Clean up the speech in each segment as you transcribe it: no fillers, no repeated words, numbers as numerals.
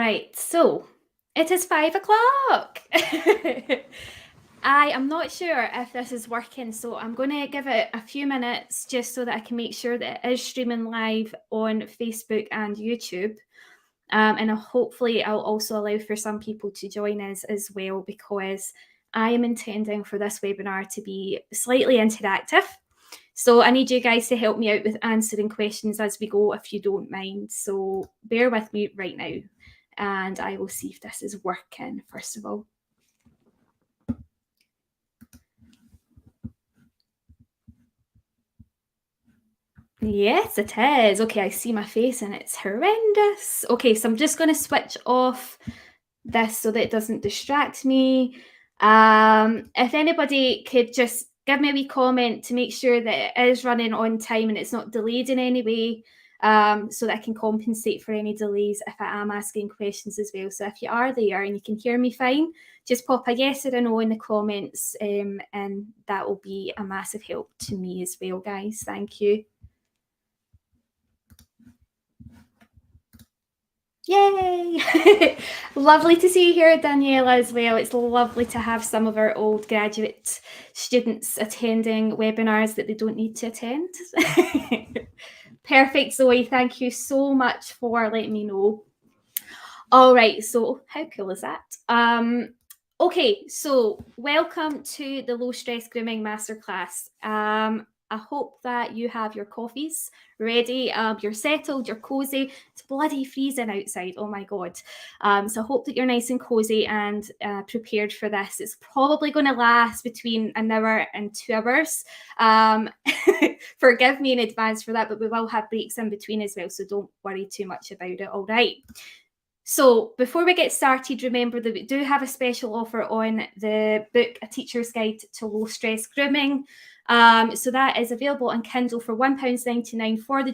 right, so it is 5 o'clock. I am not sure if this is working, so I'm going to give it a few minutes just so that I can make sure that it is streaming live on Facebook and YouTube. And hopefully I'll also allow for some people to join us as well, because I am intending for this webinar to be slightly interactive. So I need you guys to help me out with answering questions as we go, if you don't mind. So bear with me right now, and I will see if this is working first of all. Yes, it is. Okay, I see my face and it's horrendous. Okay, so I'm just going to switch off this so that it doesn't distract me. If anybody could just give me a wee comment to make sure that it is running on time and it's not delayed in any way, so that I can compensate for any delays if I am asking questions as well. So if you are there and you can hear me fine, just pop a yes or a no in the comments, and that will be a massive help to me as well, guys. Thank you. Yay! Lovely to see you here, Daniela, as well. It's lovely to have some of our old graduate students attending webinars that they don't need to attend. Perfect, Zoe. Thank you so much for letting me know. All right, so how cool is that? Okay, so welcome to the Low Stress Grooming Masterclass. I hope that you have your coffees ready, you're settled, you're cozy. It's bloody freezing outside, oh my God. So I hope that you're nice and cozy and prepared for this. It's probably going to last between an hour and 2 hours. Forgive me in advance for that, but we will have breaks in between as well, so don't worry too much about it, all right? So before we get started, remember that we do have a special offer on the book, A Teacher's Guide to Low Stress Grooming. So that is available on Kindle for £1.99 for the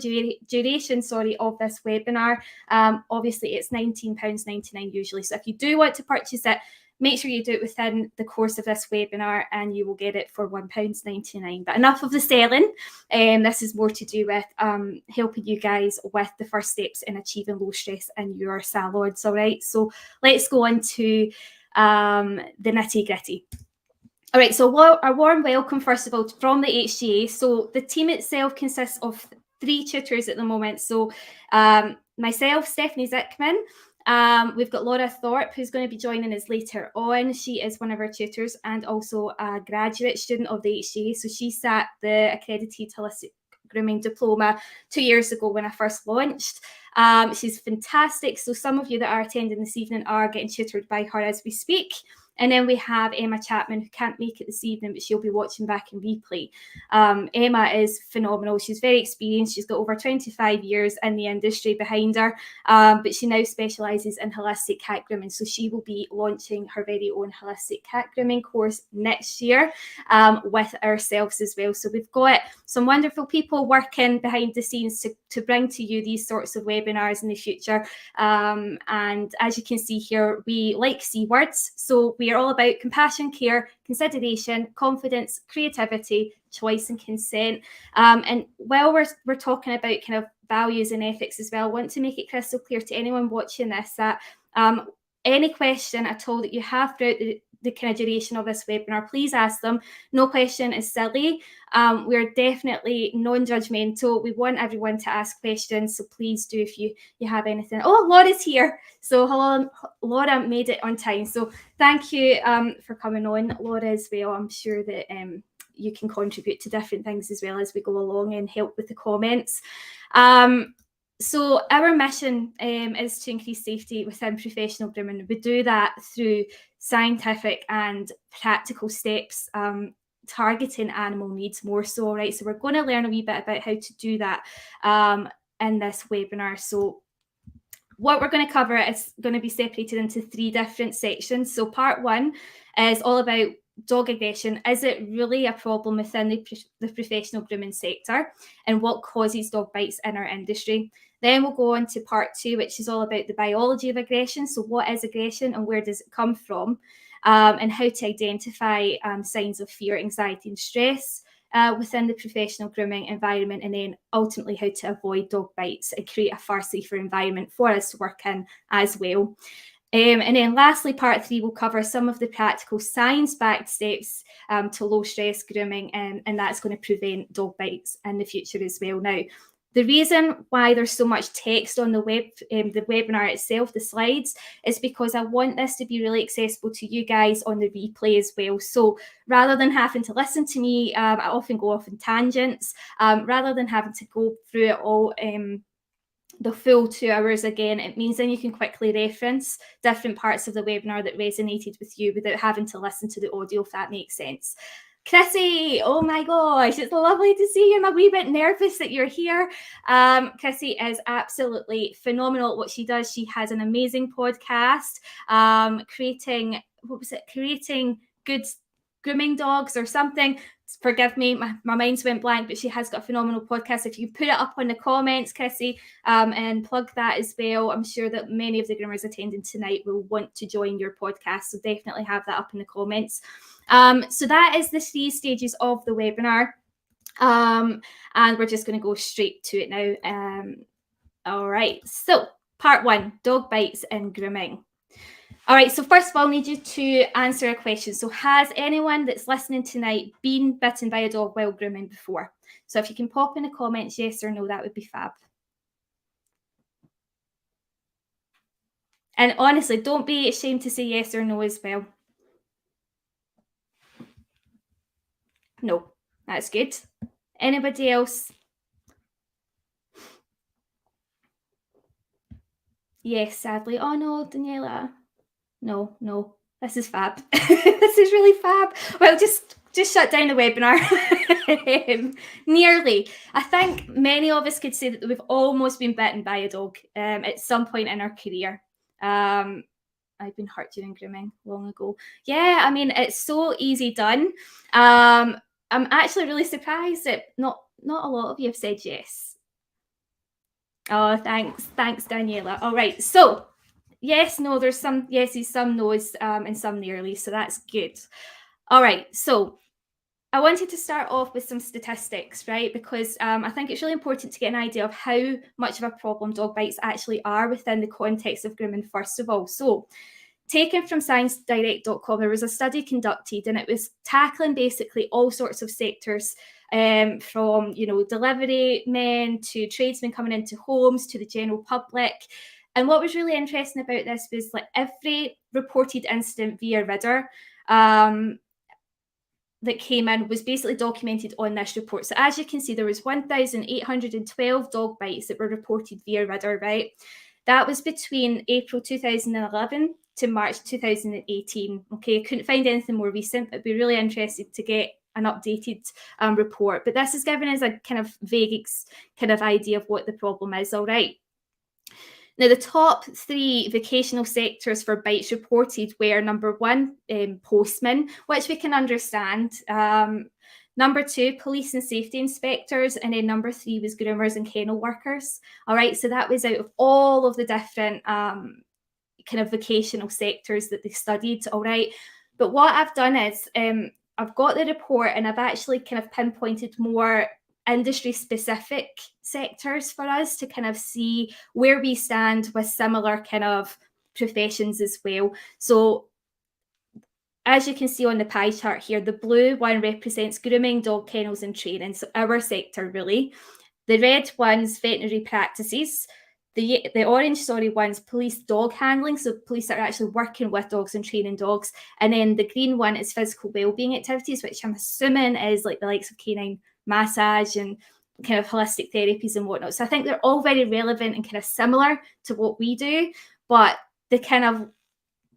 duration of this webinar. Obviously, it's £19.99 usually. So if you do want to purchase it, make sure you do it within the course of this webinar and you will get it for £1.99. But enough of the selling. This is more to do with helping you guys with the first steps in achieving low stress in your salons. All right, so let's go on to the nitty gritty. All right, so a warm welcome, first of all, from the HGA. So the team itself consists of 3 tutors at the moment. So myself, Stephanie Zikmann. We've got Laura Thorpe, who's going to be joining us later on. She is one of our tutors and also a graduate student of the HGA. So she sat the Accredited Holistic Grooming Diploma 2 years ago when I first launched. She's fantastic. So some of you that are attending this evening are getting tutored by her as we speak. And then we have Emma Chapman, who can't make it this evening, but she'll be watching back in replay. Emma is phenomenal. She's very experienced. She's got over 25 years in the industry behind her, but she now specialises in holistic cat grooming. So she will be launching her very own holistic cat grooming course next year with ourselves as well. So we've got some wonderful people working behind the scenes to bring to you these sorts of webinars in the future. And as you can see here, we like C words. So we are all about compassion, care, consideration, confidence, creativity, choice and consent. And while we're talking about kind of values and ethics as well, I want to make it crystal clear to anyone watching this that any question at all that you have throughout the kind of duration of this webinar, please ask them. No question is silly. We're definitely non-judgmental. We want everyone to ask questions, so please do if you have anything. Oh, Laura's here. So hello, Laura made it on time. So thank you for coming on, Laura, as well. I'm sure that you can contribute to different things as well as we go along and help with the comments. So our mission is to increase safety within professional grooming. We do that through scientific and practical steps, targeting animal needs more so, right? So we're going to learn a wee bit about how to do that in this webinar. So what we're going to cover is going to be separated into 3 different sections. So part 1 is all about dog aggression. Is it really a problem within the professional grooming sector, and what causes dog bites in our industry? Then we'll go on to part 2, which is all about the biology of aggression. So what is aggression and where does it come from? And how to identify signs of fear, anxiety and stress. within the professional grooming environment, and then ultimately how to avoid dog bites and create a far safer environment for us to work in as well. And then lastly, part 3 will cover some of the practical science-backed steps to low-stress grooming, and that's going to prevent dog bites in the future as well. Now, the reason why there's so much text on the webinar itself, the slides, is because I want this to be really accessible to you guys on the replay as well. So rather than having to listen to me, I often go off in tangents, rather than having to go through it all the full 2 hours again, it means then you can quickly reference different parts of the webinar that resonated with you without having to listen to the audio, if that makes sense. Chrissy, oh my gosh, it's lovely to see you. I'm a wee bit nervous that you're here. Chrissy is absolutely phenomenal at what she does. She has an amazing podcast, creating good grooming dogs or something. Forgive me, my mind's went blank, but she has got a phenomenal podcast. If you put it up on the comments, Chrissy, and plug that as well, I'm sure that many of the groomers attending tonight will want to join your podcast. So definitely have that up in the comments. So that is the 3 stages of the webinar. And we're just going to go straight to it now. All right. So part 1, dog bites and grooming. All right, so first of all, I need you to answer a question. So has anyone that's listening tonight been bitten by a dog while grooming before? So if you can pop in the comments, yes or no, that would be fab. And honestly, don't be ashamed to say yes or no as well. No, that's good. Anybody else? Yes, sadly. Oh no, Daniela. No, this is fab. This is really fab. Well, just shut down the webinar. Nearly. I think many of us could say that we've almost been bitten by a dog at some point in our career. I've been hurt during grooming long ago. Yeah, I mean, it's so easy done. I'm actually really surprised that not a lot of you have said yes. Oh, thanks, Daniela. All right, so yes, no, there's some yeses, some no's, and some nearly, so that's good. All right, so I wanted to start off with some statistics, right? Because I think it's really important to get an idea of how much of a problem dog bites actually are within the context of grooming, first of all. So taken from ScienceDirect.com, there was a study conducted, and it was tackling basically all sorts of sectors, from delivery men to tradesmen coming into homes to the general public. And what was really interesting about this was like every reported incident via Ridder that came in was basically documented on this report. So as you can see, there was 1,812 dog bites that were reported via Ridder, right? That was between April 2011 to March 2018. Okay, I couldn't find anything more recent, but I'd be really interested to get an updated report. But this is giving us a kind of vague kind of idea of what the problem is, all right? Now, the top 3 vocational sectors for bites reported were number 1, postmen, which we can understand. Number 2, police and safety inspectors. And then number 3 was groomers and kennel workers. All right, so that was out of all of the different kind of vocational sectors that they studied. All right, but what I've done is I've got the report and I've actually kind of pinpointed more industry specific sectors for us to kind of see where we stand with similar kind of professions as well. So as you can see on the pie chart here, the blue one represents grooming, dog kennels and training, so our sector really. The red one's veterinary practices. The orange, one's police dog handling, so police that are actually working with dogs and training dogs. And then the green one is physical wellbeing activities, which I'm assuming is like the likes of canine massage and kind of holistic therapies and whatnot. So I think they're all very relevant and kind of similar to what we do. But the kind of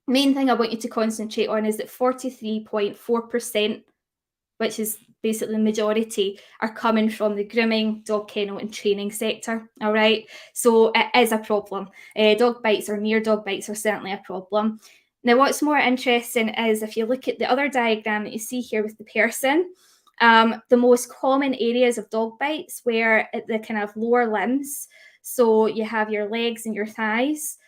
main thing I want you to concentrate on is that 43.4%, which is basically the majority, are coming from the grooming, dog kennel and training sector. All right, so it is a problem. Dog bites or near dog bites are certainly a problem. Now, what's more interesting is if you look at the other diagram that you see here with the person, the most common areas of dog bites were at the kind of lower limbs. So you have your legs and your thighs,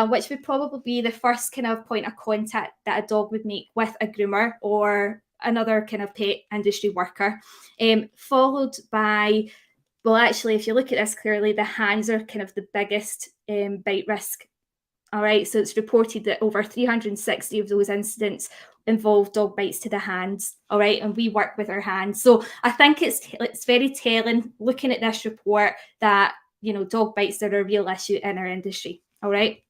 which would probably be the first kind of point of contact that a dog would make with a groomer or another kind of pet industry worker, followed by, well, actually, if you look at this clearly, the hands are kind of the biggest bite risk. All right, so it's reported that over 360 of those incidents involve dog bites to the hands. All right, and we work with our hands. So I think it's very telling looking at this report that, you know, dog bites are a real issue in our industry. All right.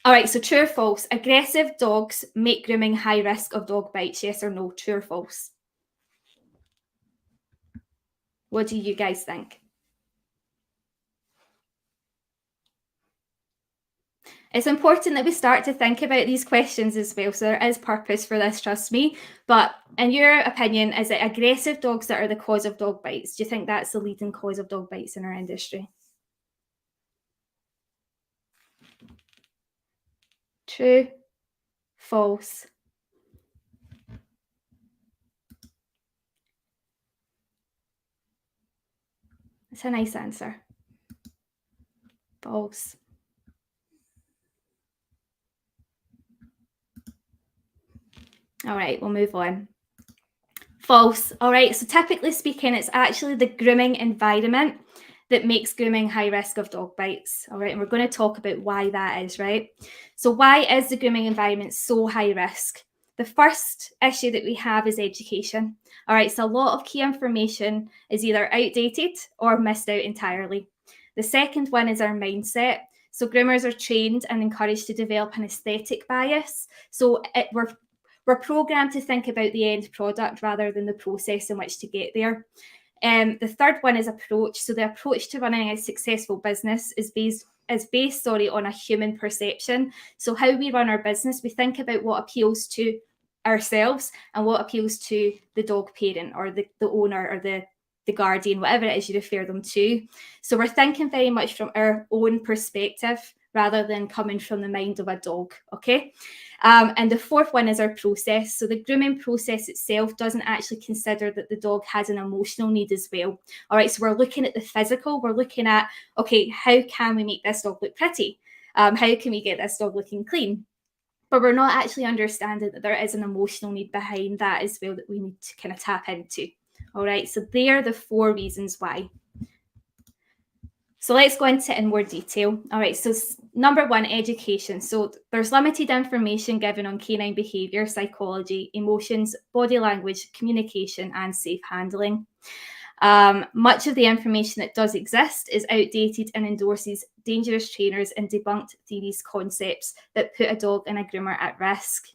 All right, so true or false? Aggressive dogs make grooming high risk of dog bites. Yes or no? True or false? What do you guys think? It's important that we start to think about these questions as well. So there is purpose for this, trust me. But in your opinion, is it aggressive dogs that are the cause of dog bites? Do you think that's the leading cause of dog bites in our industry? True, false? It's a nice answer. False. All right, we'll move on. False. All right, so typically speaking, it's actually the grooming environment that makes grooming high risk of dog bites. All right, and we're going to talk about why that is, right? So, why is the grooming environment so high risk? The first issue that we have is education. All right, so a lot of key information is either outdated or missed out entirely. The second one is our mindset. So, groomers are trained and encouraged to develop an aesthetic bias. So, we're programmed to think about the end product rather than the process in which to get there. The third one is approach. So the approach to running a successful business is based on a human perception. So how we run our business, we think about what appeals to ourselves and what appeals to the dog parent or the owner or the guardian, whatever it is you refer them to. So we're thinking very much from our own perspective rather than coming from the mind of a dog, okay? And the fourth one is our process. So the grooming process itself doesn't actually consider that the dog has an emotional need as well. All right, so we're looking at the physical. We're looking at, okay, how can we make this dog look pretty? How can we get this dog looking clean? But we're not actually understanding that there is an emotional need behind that as well that we need to kind of tap into. All right, so they are the four reasons why. So let's go into it in more detail. All right, so number one, education. So there's limited information given on canine behaviour, psychology, emotions, body language, communication, and safe handling. Much of the information that does exist is outdated and endorses dangerous trainers and debunked theories, concepts that put a dog and a groomer at risk.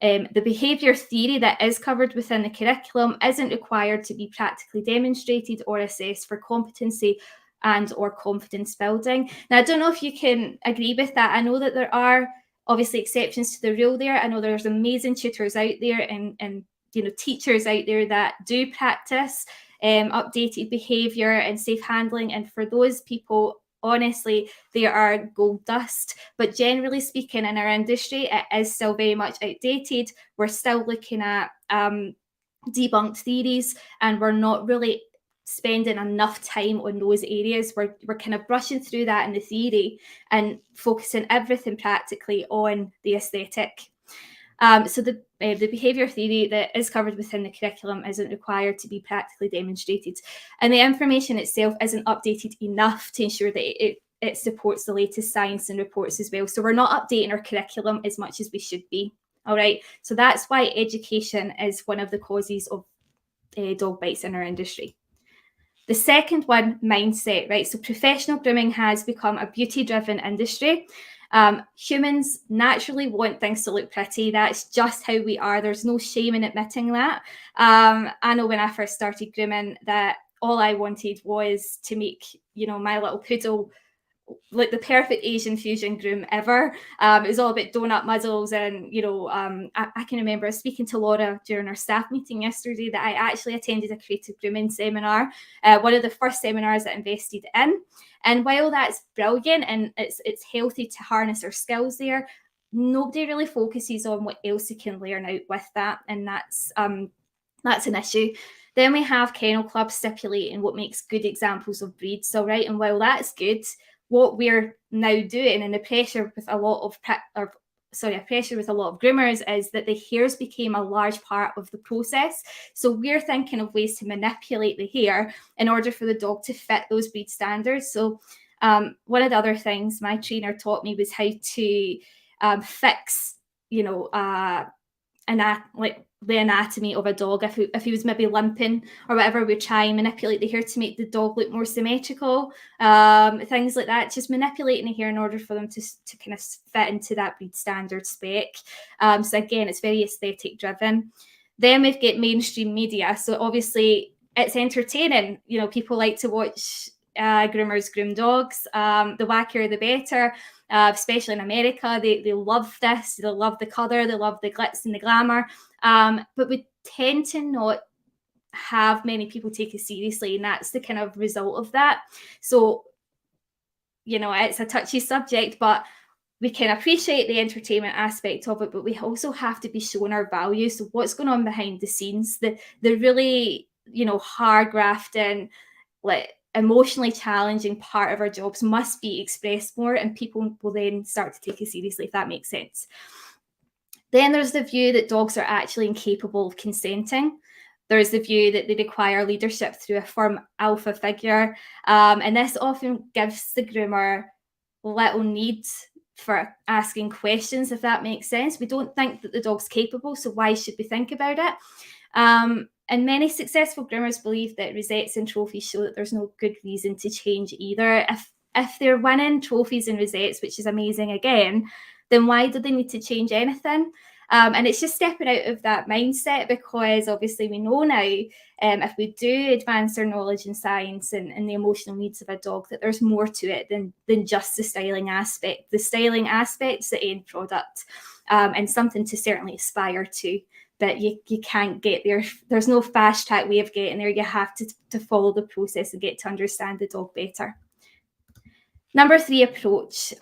The behaviour theory that is covered within the curriculum isn't required to be practically demonstrated or assessed for competency and or confidence building. Now, I don't know if you can agree with that. I know that there are obviously exceptions to the rule there. I know there's amazing tutors out there and you know, teachers out there that do practice updated behaviour and safe handling. And for those people, honestly, they are gold dust. But generally speaking, in our industry, it is still very much outdated. We're still looking at debunked theories, and we're not really spending enough time on those areas. We're kind of brushing through that in the theory and focusing everything practically on the aesthetic. So the behaviour theory that is covered within the curriculum isn't required to be practically demonstrated, and the information itself isn't updated enough to ensure that it supports the latest science and reports as well. So we're not updating our curriculum as much as we should be. All right, so that's why education is one of the causes of dog bites in our industry. The second one, mindset, right? So professional grooming has become a beauty-driven industry. Humans naturally want things to look pretty. That's just how we are. There's no shame in admitting that. I know when I first started grooming that all I wanted was to make, you know, my little poodle like the perfect Asian fusion groom ever. It was all about donut muzzles, and you know, I can remember speaking to Laura during our staff meeting yesterday that I actually attended a creative grooming seminar, one of the first seminars that I invested in. And while that's brilliant and it's healthy to harness our skills there, nobody really focuses on what else you can learn out with that, and that's an issue. Then we have kennel clubs stipulating what makes good examples of breeds. All right, and while that's good, what we're now doing and the pressure with a lot of pressure with a lot of groomers is that the hairs became a large part of the process. So we're thinking of ways to manipulate the hair in order for the dog to fit those breed standards. So one of the other things my trainer taught me was how to fix, like the anatomy of a dog. If he was maybe limping or whatever, we try and manipulate the hair to make the dog look more symmetrical, things like that, just manipulating the hair in order for them to kind of fit into that breed standard spec. So again, it's very aesthetic driven. Then we've got mainstream media, so obviously it's entertaining. People like to watch groomers groom dogs. The wackier the better. Especially in America, they love this. They love the colour, they love the glitz and the glamour. But we tend to not have many people take it seriously, and that's the kind of result of that. So, it's a touchy subject, but we can appreciate the entertainment aspect of it, but we also have to be shown our value. So what's going on behind the scenes, the really, hard grafting, like emotionally challenging part of our jobs must be expressed more, and people will then start to take it seriously, if that makes sense. Then there's the view that dogs are actually incapable of consenting. There's the view that they require leadership through a firm alpha figure, and this often gives the groomer little need for asking questions, if that makes sense. We don't think that the dog's capable, so why should we think about it? And many successful groomers believe that rosettes and trophies show that there's no good reason to change either. If they're winning trophies and rosettes, which is amazing again, then why do they need to change anything? And it's just stepping out of that mindset, because obviously we know now, if we do advance our knowledge in science and the emotional needs of a dog, that there's more to it than just the styling aspect. The styling aspect is the end product, and something to certainly aspire to. But you can't get there. There's no fast track way of getting there. You have to follow the process and get to understand the dog better. Number 3 approach.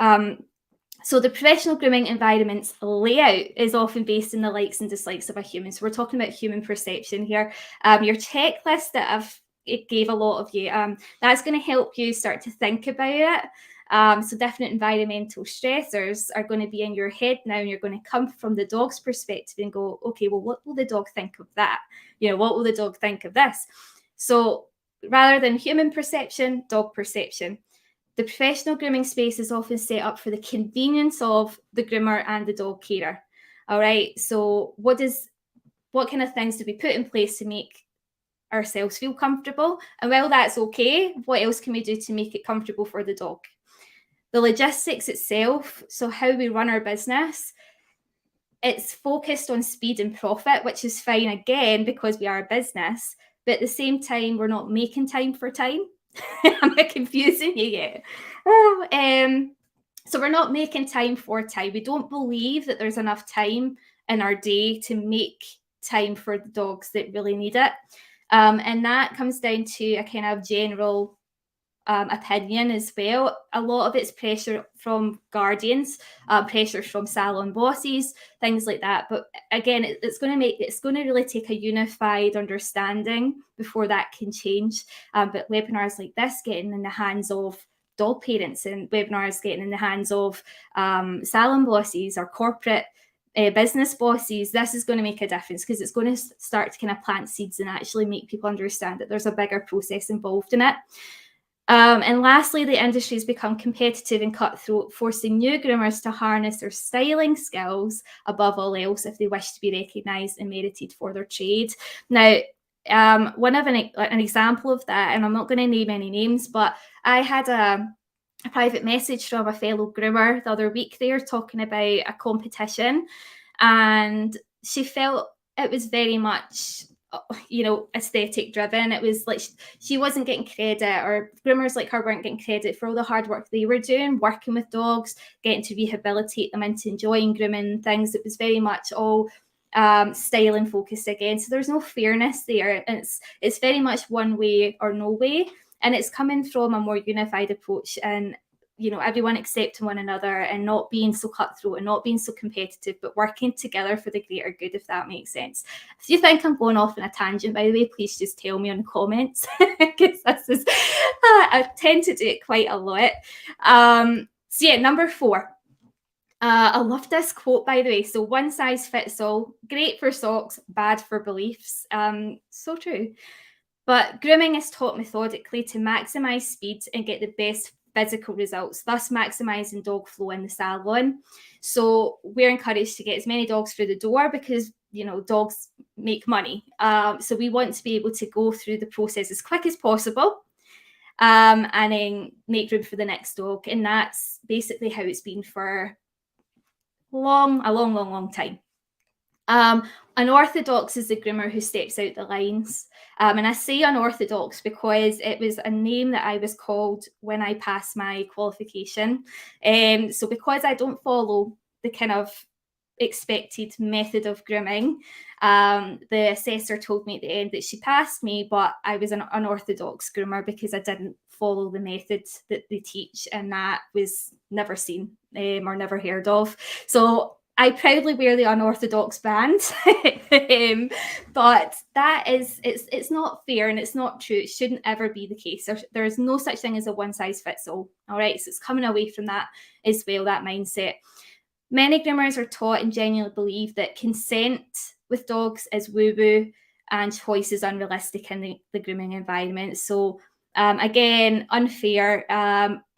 So the professional grooming environment's layout is often based on the likes and dislikes of a human. So we're talking about human perception here. Your checklist that it gave a lot of you, that's going to help you start to think about it. So different environmental stressors are going to be in your head now, and you're going to come from the dog's perspective and go, okay, well, what will the dog think of that? What will the dog think of this? So rather than human perception, dog perception. The professional grooming space is often set up for the convenience of the groomer and the dog carer. All right, so what kind of things do we put in place to make ourselves feel comfortable? And while that's okay, what else can we do to make it comfortable for the dog? The logistics itself, so how we run our business, it's focused on speed and profit, which is fine again because we are a business, but at the same time, we're not making time for time. Am I confusing you yet? So we're not making time for time. We don't believe that there's enough time in our day to make time for the dogs that really need it. And that comes down to a kind of general opinion as well. A lot of it's pressure from guardians, pressure from salon bosses, things like that. But again, it's going to really take a unified understanding before that can change. But webinars like this getting in the hands of dog parents, and webinars getting in the hands of salon bosses or corporate business bosses, this is going to make a difference, because it's going to start to kind of plant seeds and actually make people understand that there's a bigger process involved in it. And lastly, the industry has become competitive and cutthroat, forcing new groomers to harness their styling skills above all else if they wish to be recognised and merited for their trade. Now, one of an example of that, and I'm not going to name any names, but I had a private message from a fellow groomer the other week there talking about a competition, and she felt it was very much aesthetic driven. It was like she wasn't getting credit, or groomers like her weren't getting credit for all the hard work they were doing, working with dogs, getting to rehabilitate them into enjoying grooming things. It was very much all styling focused again. So there's no fairness there. It's very much one way or no way, and it's coming from a more unified approach, and everyone accepting one another and not being so cutthroat and not being so competitive, but working together for the greater good, if that makes sense. If you think I'm going off on a tangent, by the way, please just tell me in the comments, because I tend to do it quite a lot. So yeah, number 4. I love this quote, by the way. So, one size fits all, great for socks, bad for beliefs. So true. But grooming is taught methodically to maximise speed and get the best physical results, thus maximising dog flow in the salon. So we're encouraged to get as many dogs through the door because, dogs make money. So we want to be able to go through the process as quick as possible, and then make room for the next dog. And that's basically how it's been for a long time. Unorthodox is the groomer who steps out the lines. And I say unorthodox because it was a name that I was called when I passed my qualification. So because I don't follow the kind of expected method of grooming, the assessor told me at the end that she passed me, but I was an unorthodox groomer because I didn't follow the method that they teach, and that was never seen or never heard of. So I proudly wear the unorthodox band, but it's not fair and it's not true. It shouldn't ever be the case. There's no such thing as a one size fits all. All right, so it's coming away from that as well, that mindset. Many groomers are taught and genuinely believe that consent with dogs is woo-woo and choice is unrealistic in the grooming environment. So again, unfair.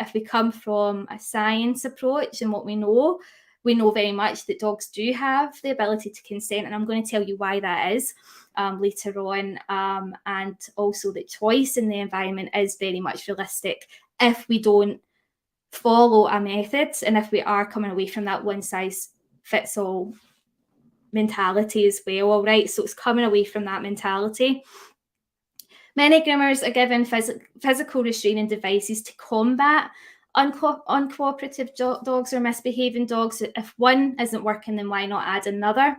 If we come from a science approach and what we know very much that dogs do have the ability to consent, and I'm going to tell you why that is later on, and also that choice in the environment is very much realistic if we don't follow a method and if we are coming away from that one size fits all mentality as well. All right, so it's coming away from that mentality. Many groomers are given physical restraining devices to combat uncooperative dogs or misbehaving dogs. If one isn't working, then why not add another?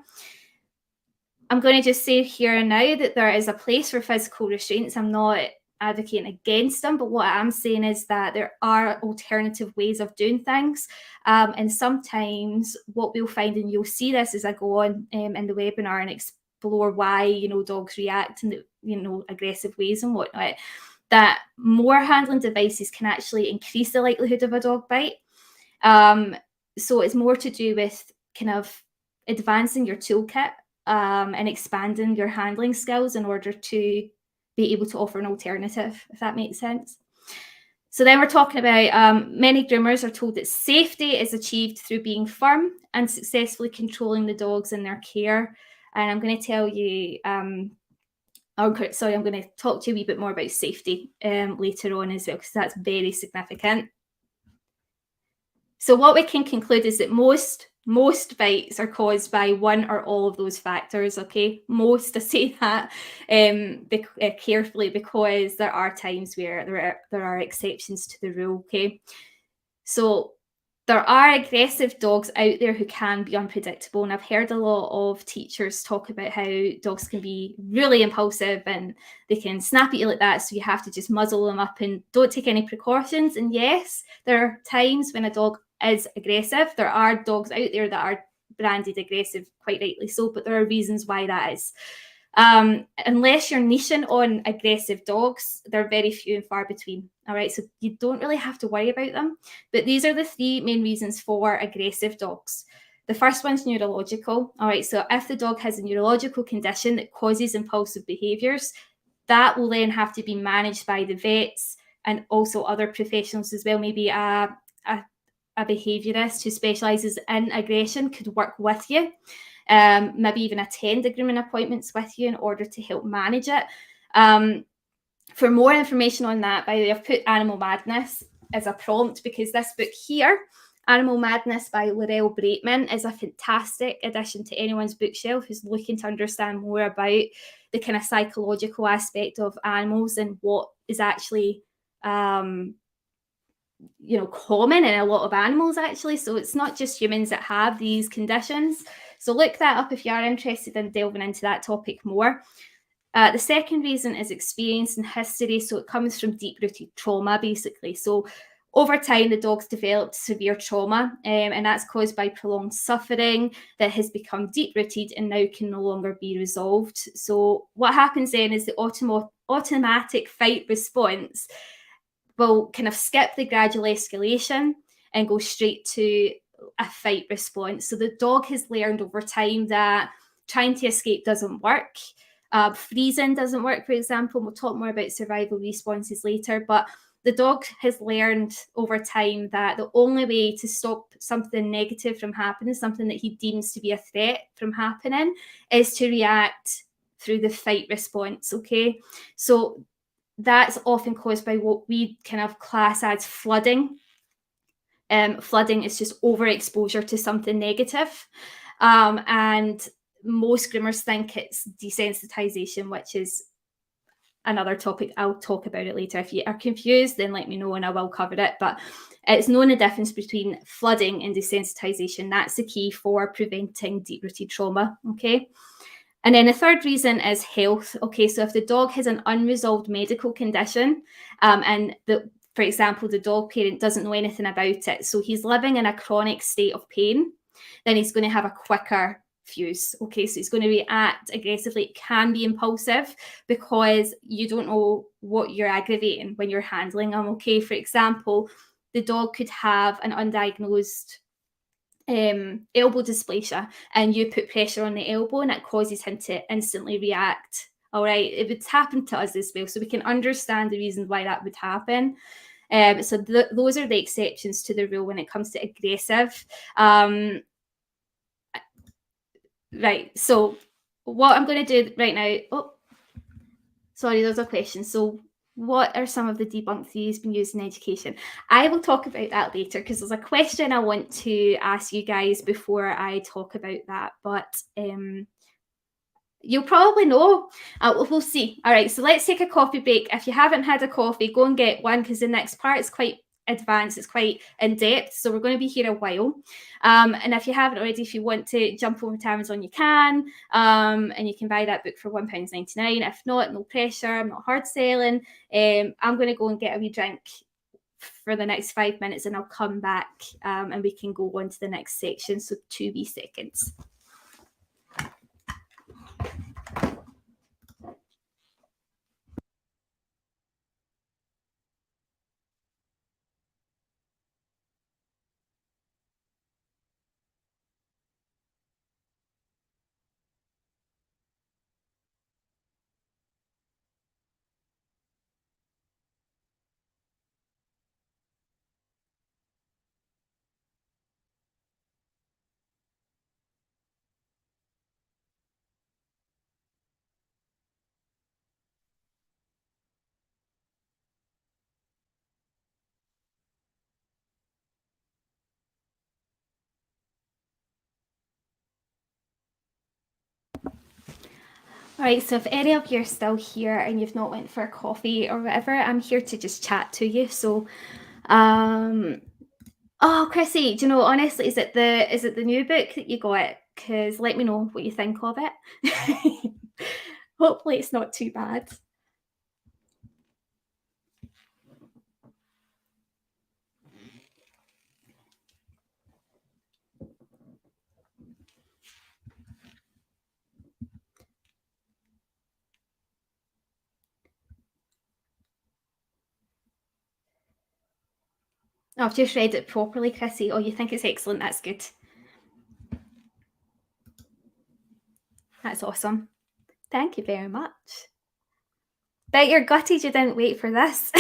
I'm going to just say here and now that there is a place for physical restraints. I'm not advocating against them, but what I'm saying is that there are alternative ways of doing things. And sometimes what we'll find, and you'll see this as I go on in the webinar and explore why, dogs react in the, aggressive ways and whatnot, that more handling devices can actually increase the likelihood of a dog bite. So it's more to do with kind of advancing your toolkit and expanding your handling skills in order to be able to offer an alternative, if that makes sense. So then we're talking about many groomers are told that safety is achieved through being firm and successfully controlling the dogs in their care. And I'm going to tell you, I'm going to talk to you a wee bit more about safety later on as well, because that's very significant. So what we can conclude is that most bites are caused by one or all of those factors, okay? Most, I say that carefully because there are times where there are exceptions to the rule, okay? So there are aggressive dogs out there who can be unpredictable, and I've heard a lot of teachers talk about how dogs can be really impulsive and they can snap at you like that, so you have to just muzzle them up and don't take any precautions. And yes, there are times when a dog is aggressive. There are dogs out there that are branded aggressive, quite rightly so, but there are reasons why that is. Unless you're niching on aggressive dogs, they're very few and far between. All right, so you don't really have to worry about them. But these are the three main reasons for aggressive dogs. The first one's neurological. All right, so if the dog has a neurological condition that causes impulsive behaviors, that will then have to be managed by the vets and also other professionals as well. Maybe a behaviourist who specialises in aggression could work with you. Maybe even attend the grooming appointments with you in order to help manage it. For more information on that, by the way, I've put Animal Madness as a prompt because this book here, Animal Madness by Laurel Braitman, is a fantastic addition to anyone's bookshelf who's looking to understand more about the kind of psychological aspect of animals and what is actually common in a lot of animals, actually. So it's not just humans that have these conditions. So look that up if you are interested in delving into that topic more. The second reason is experience and history. So it comes from deep-rooted trauma, basically. So over time, the dog's developed severe trauma, and that's caused by prolonged suffering that has become deep-rooted and now can no longer be resolved. So what happens then is the automatic fight response will kind of skip the gradual escalation and go straight to a fight response. So the dog has learned over time that trying to escape doesn't work. Freezing doesn't work, for example. We'll talk more about survival responses later, but the dog has learned over time that the only way to stop something negative from happening, something that he deems to be a threat from happening, is to react through the fight response, okay? So that's often caused by what we kind of class as flooding. Flooding is just overexposure to something negative. And most groomers think it's desensitization, which is another topic. I'll talk about it later. If you are confused, then let me know and I will cover it. But it's knowing the difference between flooding and desensitization. That's the key for preventing deep-rooted trauma, okay? And then the third reason is health. Okay, so if the dog has an unresolved medical condition, for example, the dog parent doesn't know anything about it, so he's living in a chronic state of pain, then he's going to have a quicker fuse. Okay, so he's going to react aggressively. It can be impulsive because you don't know what you're aggravating when you're handling him. Okay, for example, the dog could have an undiagnosed elbow dysplasia, and you put pressure on the elbow and it causes him to instantly react. All right, it would happen to us as well, so we can understand the reasons why that would happen. So those are the exceptions to the rule when it comes to aggressive. Right, so what I'm going to do right now, sorry, there's a question. So what are some of the debunked theories being used in education? I will talk about that later because there's a question I want to ask you guys before I talk about that, but you'll probably know. We'll see. All right, so let's take a coffee break. If you haven't had a coffee, go and get one because the next part is quite advanced. It's quite in depth, so we're going to be here a while. And if you haven't already, if you want to jump over to Amazon, you can, and you can buy that book for £1.99. If not, no pressure. I'm not hard selling. I'm going to go and get a wee drink for the next 5 minutes, and I'll come back and we can go on to the next section. So 2 wee seconds. All right, so if any of you are still here and you've not went for a coffee or whatever, I'm here to just chat to you. So, oh, Chrissy, do you know, honestly, is it the new book that you got? Because let me know what you think of it. Hopefully it's not too bad. Oh, I've just read it properly, Chrissy. Oh, you think it's excellent. That's good. That's awesome. Thank you very much. Bet you're gutted you didn't wait for this.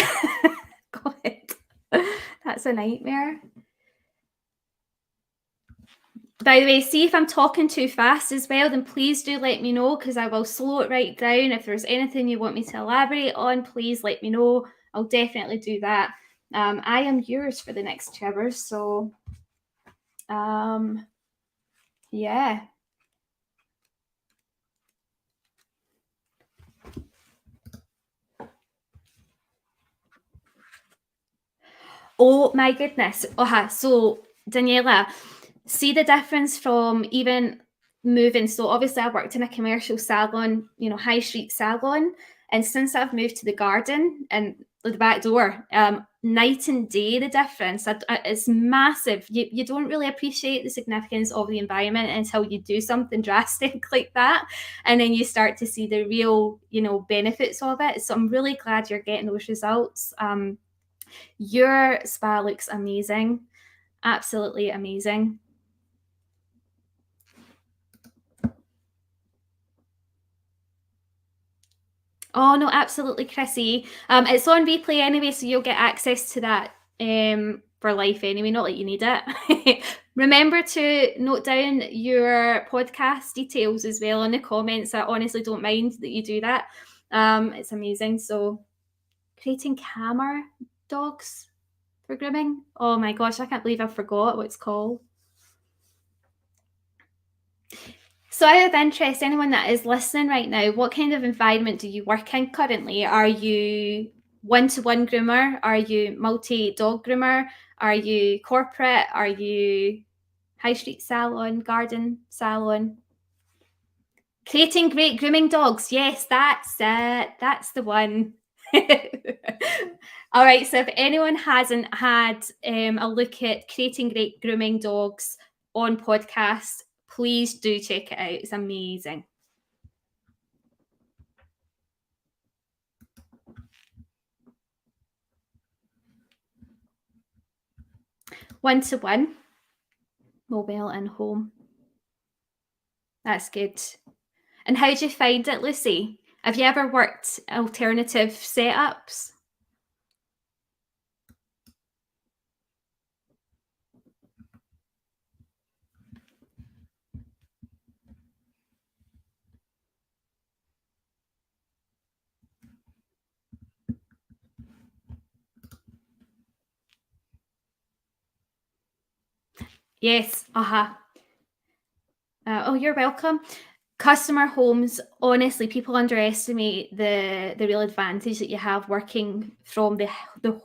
God, that's a nightmare. By the way, see if I'm talking too fast as well, then please do let me know because I will slow it right down. If there's anything you want me to elaborate on, please let me know. I'll definitely do that. I am yours for the next 2 hours, so yeah. Oh my goodness. So Daniela, see the difference from even moving. So obviously I worked in a commercial salon, high street salon. And since I've moved to the garden and the back door, night and day, the difference, it's massive. You don't really appreciate the significance of the environment until you do something drastic like that. And then you start to see the real, benefits of it. So I'm really glad you're getting those results. Your spa looks amazing. Absolutely amazing. Oh no, absolutely, Chrissy. It's on replay anyway, so you'll get access to that for life anyway. Not that you need it. Remember to note down your podcast details as well in the comments. I honestly don't mind that you do that. It's amazing. So, creating camera dogs for grooming. Oh my gosh, I can't believe I forgot what it's called. So, out of interest, anyone that is listening right now, what kind of environment do you work in currently? Are you one-to-one groomer? Are you multi-dog groomer? Are you corporate? Are you high street salon, garden salon? Creating great grooming dogs. Yes, that's it. That's the one. All right. So if anyone hasn't had a look at creating great grooming dogs on podcast, please do check it out. It's amazing. One-to-one, mobile and home. That's good. And how do you find it, Lucy? Have you ever worked alternative setups? Yes. Oh, you're welcome. Customer homes, honestly, people underestimate the real advantage that you have working from the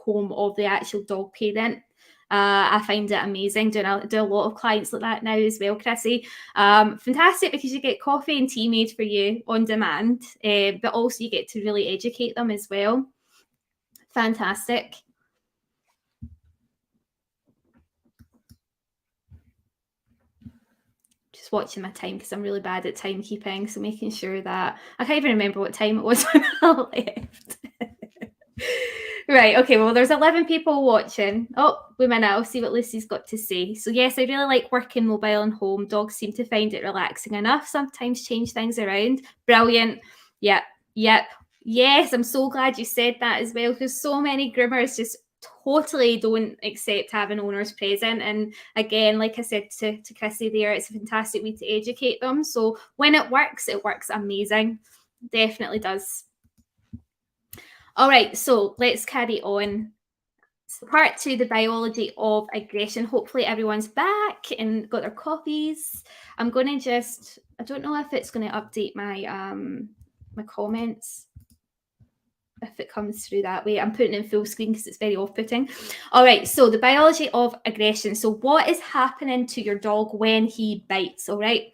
home of the actual dog parent. I find it amazing. Do a lot of clients like that now as well, Chrissy. Fantastic because you get coffee and tea made for you on demand, but also you get to really educate them as well. Fantastic. Just watching my time because I'm really bad at timekeeping. So making sure that I can't even remember what time it was when I left. Right, okay, well, there's 11 people watching. Oh, wait a minute, I'll see what Lucy's got to say. So, yes, I really like working mobile and home. Dogs seem to find it relaxing enough, sometimes change things around. Brilliant. Yep, yep. Yes, I'm so glad you said that as well because so many groomers just totally don't accept having owners present. And again, like I said to Chrissy there, it's a fantastic way to educate them. So, when it works amazing. Definitely does. All right, so let's carry on. So part two, the biology of aggression. Hopefully everyone's back and got their coffees. I'm going to just, I don't know if it's going to update my comments if it comes through that way. I'm putting in full screen because it's very off-putting. All right, so the biology of aggression. So what is happening to your dog when he bites? All right,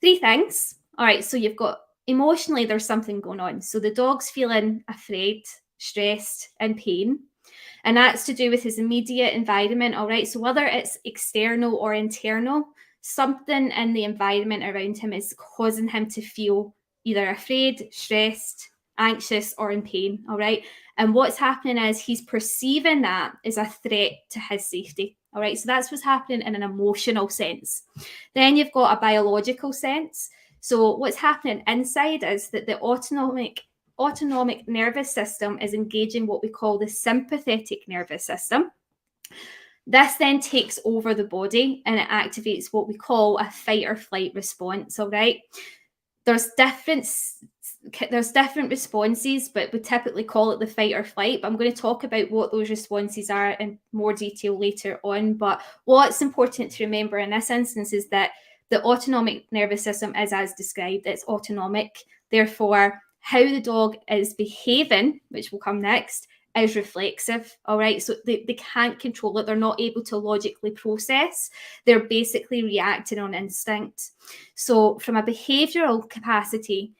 three things. All right, so you've got emotionally there's something going on. So the dog's feeling afraid, stressed, and pain. And that's to do with his immediate environment. All right. So whether it's external or internal, something in the environment around him is causing him to feel either afraid, stressed, anxious, or in pain. All right. And what's happening is he's perceiving that as a threat to his safety. All right. So that's what's happening in an emotional sense. Then you've got a biological sense. So what's happening inside is that the autonomic nervous system is engaging what we call the sympathetic nervous system. This then takes over the body and it activates what we call a fight or flight response. All right. There's different responses, but we typically call it the fight or flight. But I'm going to talk about what those responses are in more detail later on. But what's important to remember in this instance is that the autonomic nervous system is as described. It's autonomic. Therefore, how the dog is behaving, which will come next, is reflexive. All right. So they can't control it. They're not able to logically process. They're basically reacting on instinct. So, from a behavioral capacity,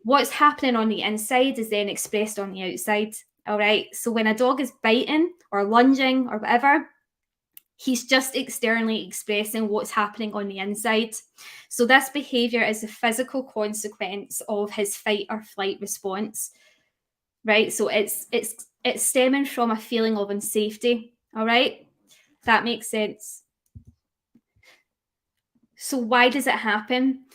what's happening on the inside is then expressed on the outside. All right. So, when a dog is biting or lunging or whatever, he's just externally expressing what's happening on the inside. So, this behavior is a physical consequence of his fight or flight response. Right. So, it's stemming from a feeling of unsafety. All right. If that makes sense. So why does it happen?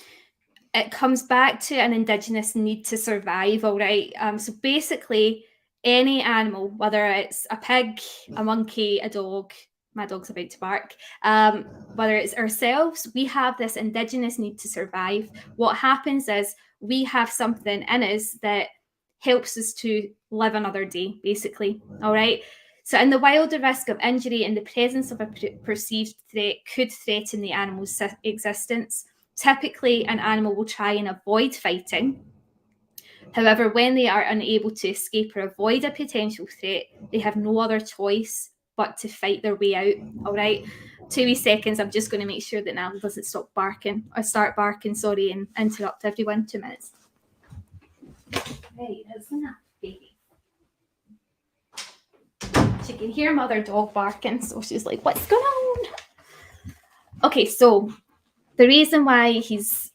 It comes back to an indigenous need to survive, all right? So basically, any animal, whether it's a pig, a monkey, a dog, my dog's about to bark, whether it's ourselves, we have this indigenous need to survive. What happens is we have something in us that helps us to live another day, basically, all right? So in the wild, the risk of injury in the presence of a perceived threat could threaten the animal's existence. Typically, an animal will try and avoid fighting. However, when they are unable to escape or avoid a potential threat, they have no other choice but to fight their way out. All right. 2 wee seconds. I'm just going to make sure that Nell doesn't start barking, and interrupt everyone. 2 minutes. Right, that's enough, baby. She can hear mother dog barking, so she's like, what's going on? Okay, so the reason why he's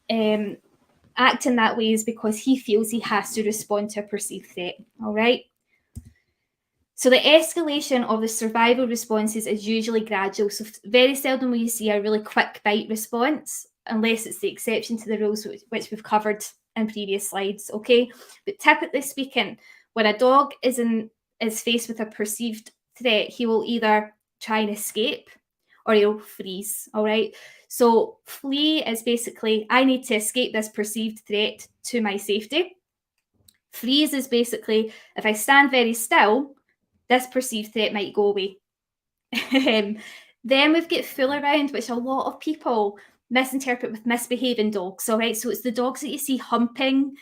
acting that way is because he feels he has to respond to a perceived threat, all right? So the escalation of the survival responses is usually gradual. So very seldom will you see a really quick bite response, unless it's the exception to the rules which we've covered in previous slides, okay? But typically speaking, when a dog is faced with a perceived threat, he will either try and escape or he'll freeze, all right? So flee is basically, I need to escape this perceived threat to my safety. Freeze is basically, if I stand very still, this perceived threat might go away. Then we've got fool around, which a lot of people misinterpret with misbehaving dogs, all right? So it's the dogs that you see humping,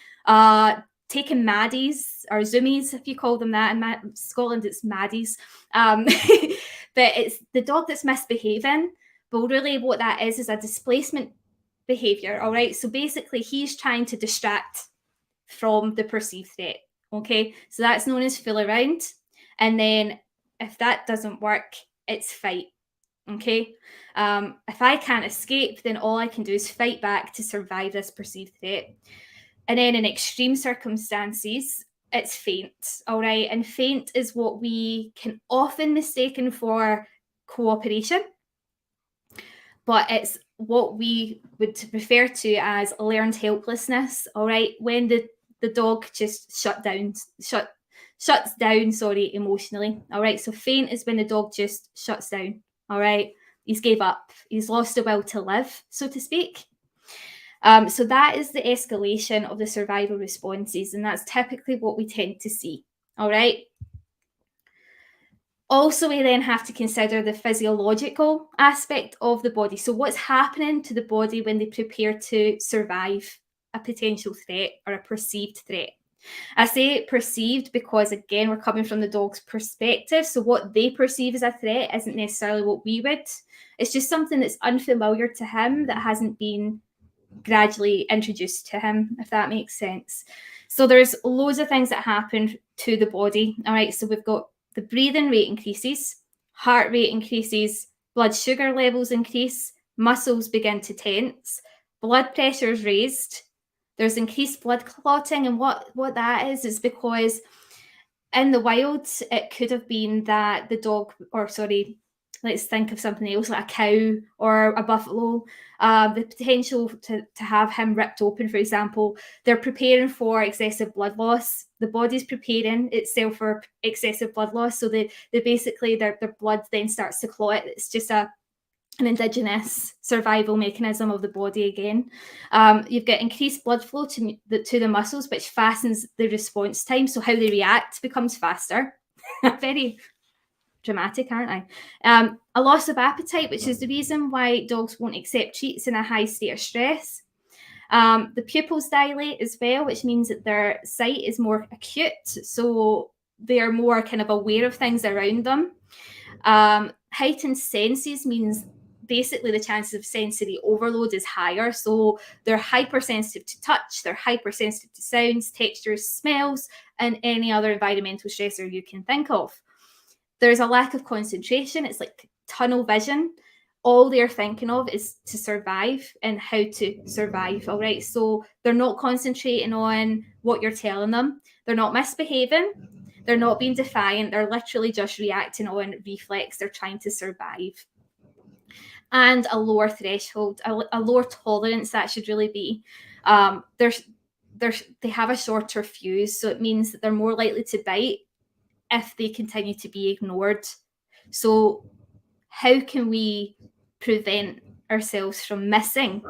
taking maddies or zoomies, if you call them that. In Scotland, it's maddies. But it's the dog that's misbehaving. But really what that is a displacement behaviour, all right? So basically he's trying to distract from the perceived threat, okay? So that's known as fool around. And then if that doesn't work, it's fight, okay? If I can't escape, then all I can do is fight back to survive this perceived threat. And then in extreme circumstances, it's faint, all right? And faint is what we can often mistaken for cooperation, but it's what we would refer to as learned helplessness, all right? When the dog just shuts down, emotionally, all right? So faint is when the dog just shuts down, all right? He's gave up. He's lost the will to live, so to speak. So that is the escalation of the survival responses, and that's typically what we tend to see, all right? Also, we then have to consider the physiological aspect of the body. So what's happening to the body when they prepare to survive a potential threat or a perceived threat? I say perceived because, again, we're coming from the dog's perspective. So what they perceive as a threat isn't necessarily what we would. It's just something that's unfamiliar to him that hasn't been gradually introduced to him, if that makes sense. So there's loads of things that happen to the body. All right, so we've got the breathing rate increases, heart rate increases, blood sugar levels increase, muscles begin to tense, blood pressure is raised, there's increased blood clotting. And what that is because in the wild, it could have been that the dog, let's think of something else like a cow or a buffalo, the potential to have him ripped open, for example. They're preparing for excessive blood loss. The body's preparing itself for excessive blood loss. So they basically, their blood then starts to clot. It's just an indigenous survival mechanism of the body again. You've got increased blood flow to the muscles, which fastens the response time. So how they react becomes faster. Very dramatic, aren't I? A loss of appetite, which is the reason why dogs won't accept treats in a high state of stress. The pupils dilate as well, which means that their sight is more acute, so they are more kind of aware of things around them. Heightened senses means basically the chances of sensory overload is higher, so they're hypersensitive to touch, they're hypersensitive to sounds, textures, smells, and any other environmental stressor you can think of. There's a lack of concentration. It's like tunnel vision. All they're thinking of is to survive and how to survive, all right? So they're not concentrating on what you're telling them. They're not misbehaving. They're not being defiant. They're literally just reacting on reflex. They're trying to survive. And a lower threshold, a lower tolerance, that should really be. They have a shorter fuse, so it means that they're more likely to bite if they continue to be ignored. So how can we prevent ourselves from missing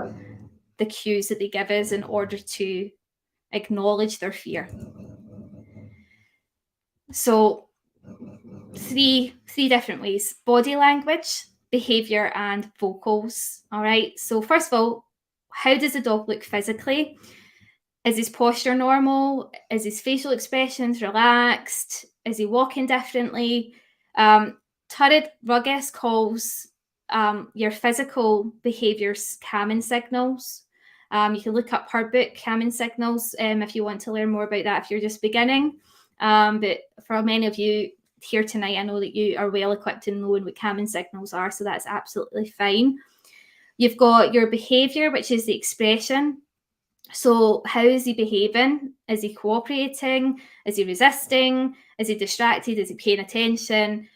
the cues that they give us in order to acknowledge their fear? So three different ways: body language, behavior, and vocals. All right, so first of all, how does the dog look physically? Is his posture normal? Is his facial expressions relaxed? Is he walking differently? Turrid Ruggess calls your physical behaviours calming signals. You can look up her book, Calming Signals, if you want to learn more about that if you're just beginning. But for many of you here tonight, I know that you are well equipped in knowing what calming signals are, so that's absolutely fine. You've got your behaviour, which is the expression. So how is he behaving? Is he cooperating? Is he resisting? Is he distracted? Is he paying attention?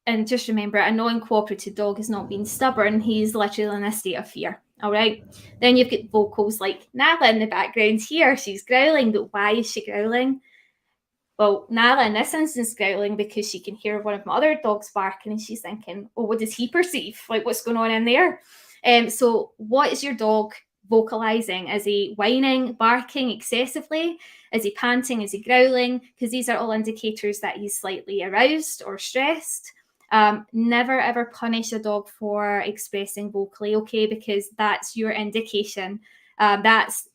And just remember, a non-cooperative dog is not being stubborn. He's literally in a state of fear. All right. Then you've got vocals like Nala in the background here. She's growling, but why is she growling? Well, Nala in this instance is growling because she can hear one of my other dogs barking and she's thinking, oh, what does he perceive? Like, what's going on in there? So what is your dog vocalizing? Is he whining, barking excessively? Is he panting? Is he growling? Because these are all indicators that he's slightly aroused or stressed. Never ever punish a dog for expressing vocally, okay? Because that's your indication. That's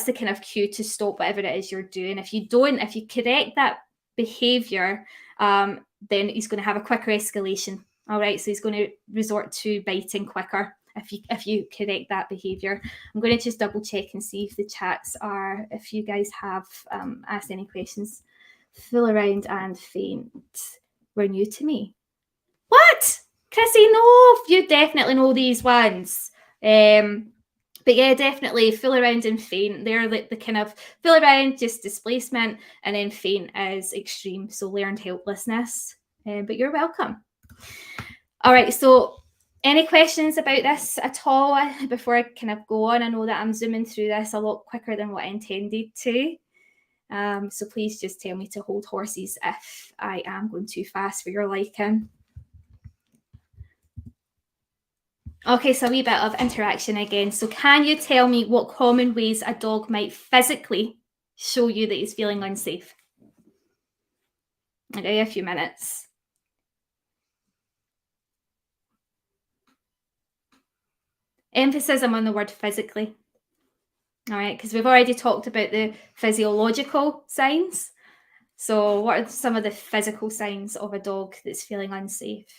the kind of cue to stop whatever it is you're doing. If you correct that behavior, then he's going to have a quicker escalation. All right, so he's going to resort to biting quicker if you correct that behavior. I'm going to just double check and see if the chats are, if you guys have asked any questions. Fool around and faint were new to me. What? Chrissy, no, you definitely know these ones. But yeah, definitely fool around and faint. They're the kind of fool around, just displacement, and then faint is extreme, so learned helplessness. But you're welcome. All right, so any questions about this at all before I kind of go on? I know that I'm zooming through this a lot quicker than what I intended to. So please just tell me to hold horses if I am going too fast for your liking. Okay, so a wee bit of interaction again. So can you tell me what common ways a dog might physically show you that he's feeling unsafe? Okay, a few minutes. Emphasis on the word physically. All right, because we've already talked about the physiological signs. So what are some of the physical signs of a dog that's feeling unsafe?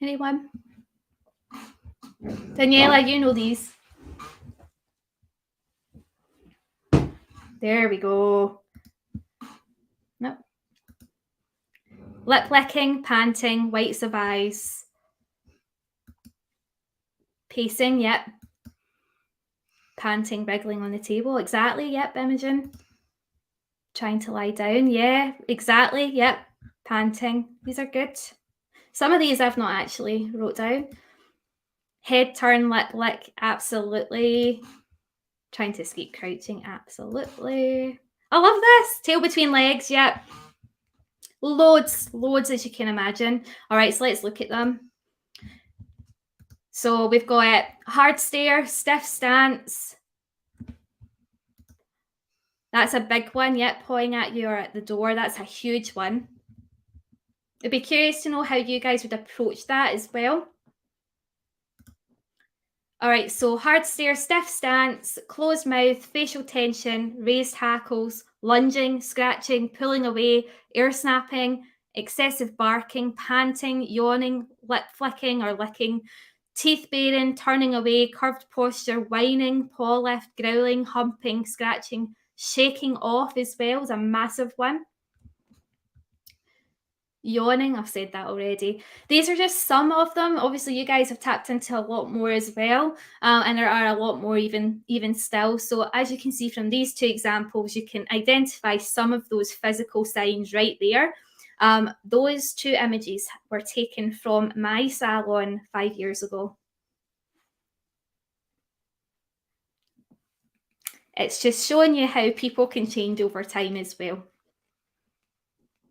Anyone? Daniela, you know these. There we go. Nope. Lip licking, panting, whites of eyes. Pacing, yep. Panting, wriggling on the table, exactly, yep, Imogen. Trying to lie down, yeah, exactly, yep. Panting, these are good. Some of these I've not actually wrote down. Head turn, lip lick, absolutely. Trying to escape crouching, absolutely. I love this. Tail between legs, yep. Loads as you can imagine. All right, so let's look at them. So we've got hard stare, stiff stance. That's a big one, yep, pawing at you or at the door. That's a huge one. I'd be curious to know how you guys would approach that as well. All right, so hard stare, stiff stance, closed mouth, facial tension, raised hackles, lunging, scratching, pulling away, ear snapping, excessive barking, panting, yawning, lip flicking or licking, teeth baring, turning away, curved posture, whining, paw lift, growling, humping, scratching, shaking off as well is a massive one. Yawning, I've said that already. These are just some of them. Obviously, you guys have tapped into a lot more as well, and there are a lot more even still. So as you can see from these two examples, you can identify some of those physical signs right there. Those two images were taken from my salon 5 years ago. It's just showing you how people can change over time as well.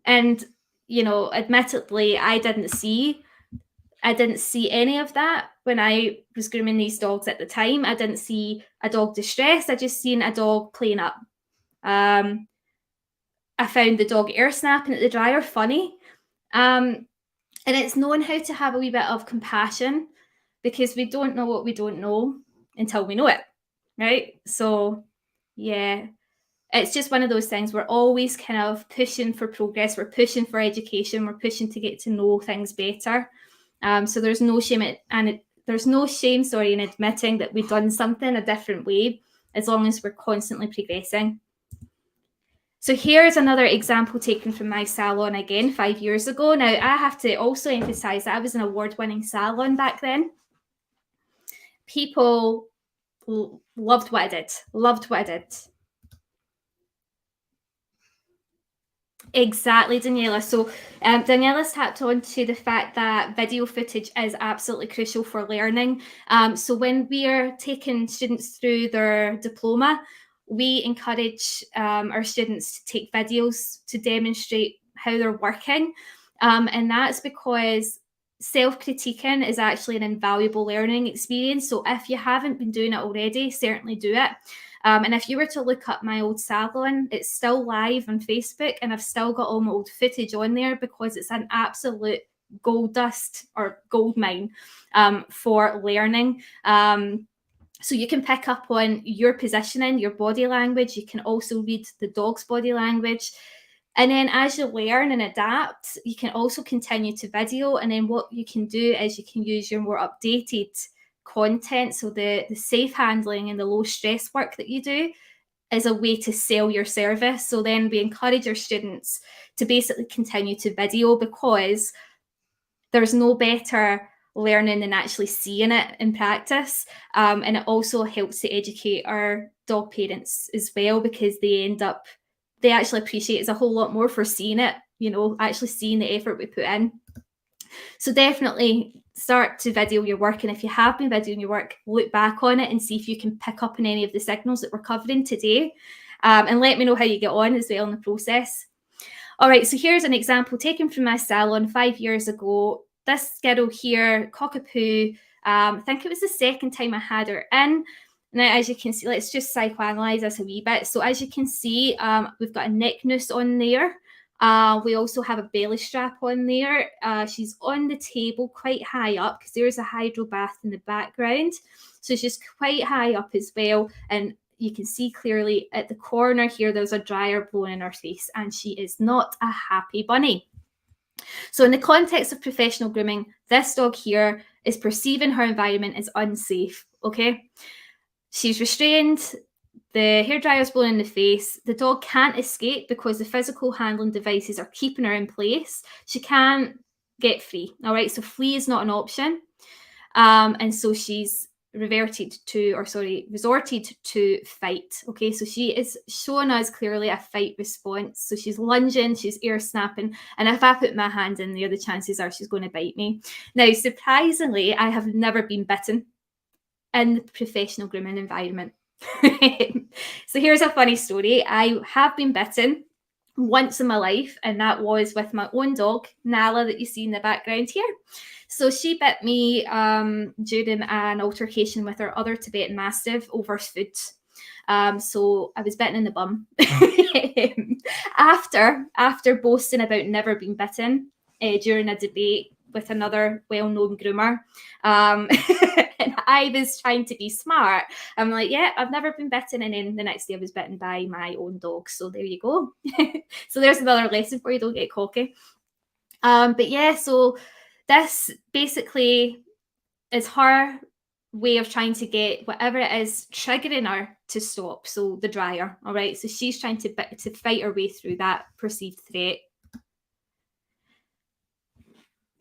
And, you know, admittedly, I didn't see any of that when I was grooming these dogs at the time. I didn't see a dog distressed. I just seen a dog playing up. I found the dog air snapping at the dryer funny. And it's knowing how to have a wee bit of compassion, because we don't know what we don't know until we know it, right? So, yeah, it's just one of those things. We're always kind of pushing for progress. We're pushing for education. We're pushing to get to know things better. So there's no shame in admitting that we've done something a different way, as long as we're constantly progressing. So here's another example taken from my salon again 5 years ago. Now, I have to also emphasize that I was an award-winning salon back then. People loved what I did. Exactly, Daniela. So Daniela's tapped on to the fact that video footage is absolutely crucial for learning. So when we are taking students through their diploma, we encourage our students to take videos to demonstrate how they're working. And that's because self-critiquing is actually an invaluable learning experience. So if you haven't been doing it already, certainly do it. And if you were to look up my old salon, it's still live on Facebook, and I've still got all my old footage on there because it's an absolute gold dust or gold mine for learning. So you can pick up on your positioning, your body language. You can also read the dog's body language. And then as you learn and adapt, you can also continue to video. And then what you can do is you can use your more updated content. So the safe handling and the low stress work that you do is a way to sell your service. So then we encourage our students to basically continue to video, because there's no better learning than actually seeing it in practice. And it also helps to educate our dog parents as well, because they actually appreciate it a whole lot more for seeing it, you know, actually seeing the effort we put in. So definitely start to video your work. And if you have been videoing your work, look back on it and see if you can pick up on any of the signals that we're covering today. And let me know how you get on as well in the process. All right, so here's an example taken from my salon 5 years ago. This girl here, Cockapoo, I think it was the second time I had her in. Now, as you can see, let's just psychoanalyze this a wee bit. So as you can see, we've got a neck noose on there. We also have a belly strap on there. She's on the table quite high up, because there's a hydro bath in the background. So she's quite high up as well. And you can see clearly at the corner here, there's a dryer blowing in her face, and she is not a happy bunny. So in the context of professional grooming, this dog here is perceiving her environment as unsafe, okay? She's restrained, the hairdryer is blowing in the face, the dog can't escape because the physical handling devices are keeping her in place. She can't get free, all right? So flee is not an option. And so she's resorted to fight. Okay, so she is showing us clearly a fight response. So she's lunging, she's ear snapping, and if I put my hand in there, the chances are she's going to bite me. Now, surprisingly, I have never been bitten in the professional grooming environment. So here's a funny story. I have been bitten once in my life, and that was with my own dog, Nala, that you see in the background here. So she bit me during an altercation with our other Tibetan Mastiff over food. So I was bitten in the bum. After boasting about never being bitten during a debate with another well-known groomer. And I was trying to be smart. I'm like, yeah, I've never been bitten. And then the next day I was bitten by my own dog. So there you go. So there's another lesson for you. Don't get cocky. But yeah, so this basically is her way of trying to get whatever it is triggering her to stop. So the dryer, all right? So she's trying to fight her way through that perceived threat.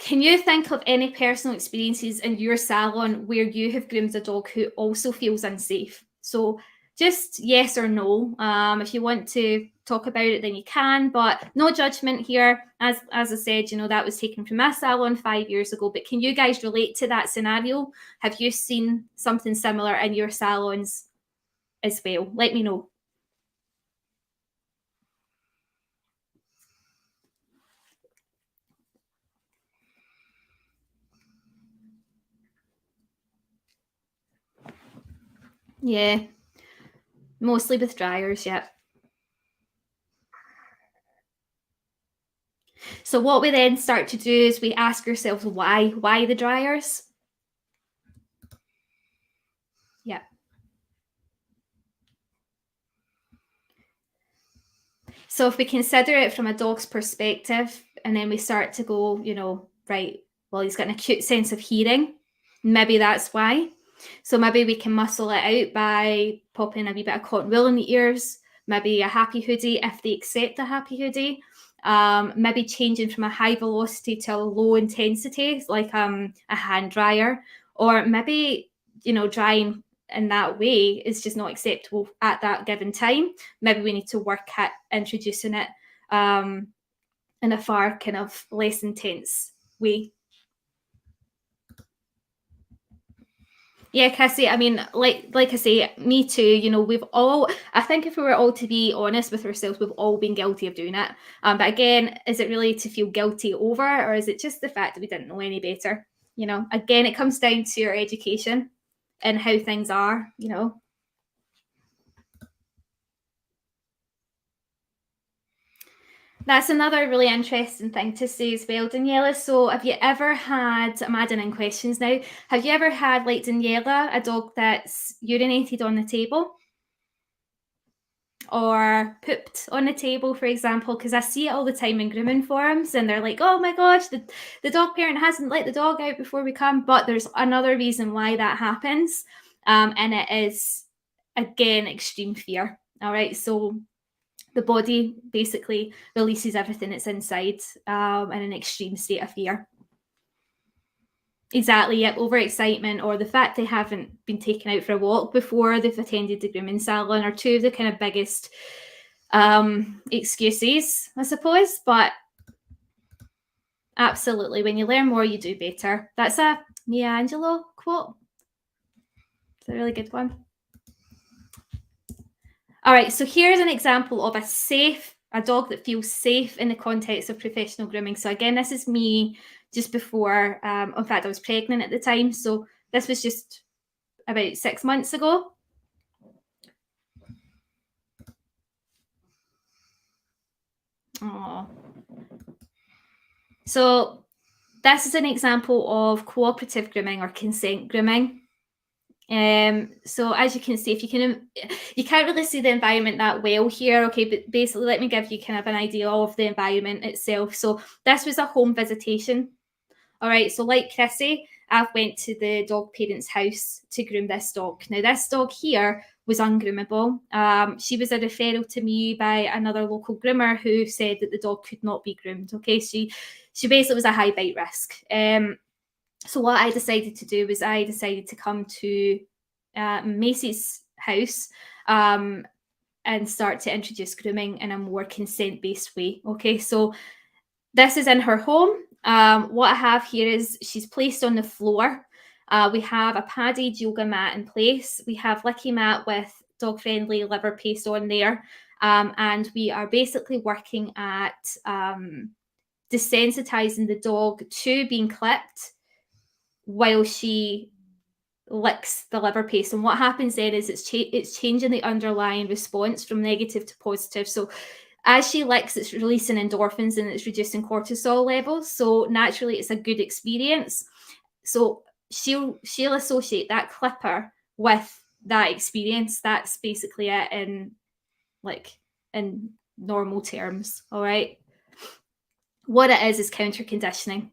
Can you think of any personal experiences in your salon where you have groomed a dog who also feels unsafe? So just yes or no. If you want to talk about it, then you can, but no judgment here. As I said, that was taken from my salon 5 years ago. But can you guys relate to that scenario? Have you seen something similar in your salons as well? Let me know. Yeah, mostly with dryers, yeah. So what we then start to do is we ask ourselves why. Why the dryers? Yeah. So if we consider it from a dog's perspective, and then we start to go, right, well, he's got an acute sense of hearing. Maybe that's why. So maybe we can muscle it out by popping a wee bit of cotton wool in the ears, maybe a happy hoodie if they accept a happy hoodie. Maybe changing from a high velocity to a low intensity, like a hand dryer, or maybe drying in that way is just not acceptable at that given time. Maybe we need to work at introducing it in a far kind of less intense way. Yeah, Cassie, I mean, like I say, me too, we've all, I think if we were all to be honest with ourselves, we've all been guilty of doing it. But again, is it really to feel guilty over, or is it just the fact that we didn't know any better? Again, it comes down to your education and how things are. That's another really interesting thing to say as well, Daniela. So, have you ever had, I'm adding in questions now, have you ever had, like Daniela, a dog that's urinated on the table or pooped on the table, for example? Because I see it all the time in grooming forums, and they're like, oh my gosh, the dog parent hasn't let the dog out before we come. But there's another reason why that happens, and it is, again, extreme fear. All right. So, the body basically releases everything that's inside in an extreme state of fear. Exactly, yep, overexcitement or the fact they haven't been taken out for a walk before they've attended the grooming salon are two of the kind of biggest excuses, I suppose. But absolutely, when you learn more, you do better. That's a Mia Angelou quote. It's a really good one. All right, so here's an example of a dog that feels safe in the context of professional grooming. So again, this is me just before, in fact, I was pregnant at the time. So this was just about 6 months ago. Aww. So this is an example of cooperative grooming or consent grooming. So as you can see, you can't really see the environment that well here. Okay, but basically let me give you kind of an idea of the environment itself. So this was a home visitation. All right, so like Chrissy, I've went to the dog parent's house to groom this dog. Now this dog here was ungroomable. She was a referral to me by another local groomer who said that the dog could not be groomed. Okay, she basically was a high bite risk. So what I decided to do was I decided to come to Macy's house and start to introduce grooming in a more consent-based way. Okay, so this is in her home. What I have here is she's placed on the floor. We have a padded yoga mat in place. We have licky mat with dog-friendly liver paste on there. And we are basically working at desensitizing the dog to being clipped while she licks the liver paste. And what happens then is it's changing the underlying response from negative to positive. So as she licks, it's releasing endorphins and it's reducing cortisol levels. So naturally, it's a good experience. So she'll associate that clipper with that experience. That's basically it in normal terms. All right. What it is counter conditioning.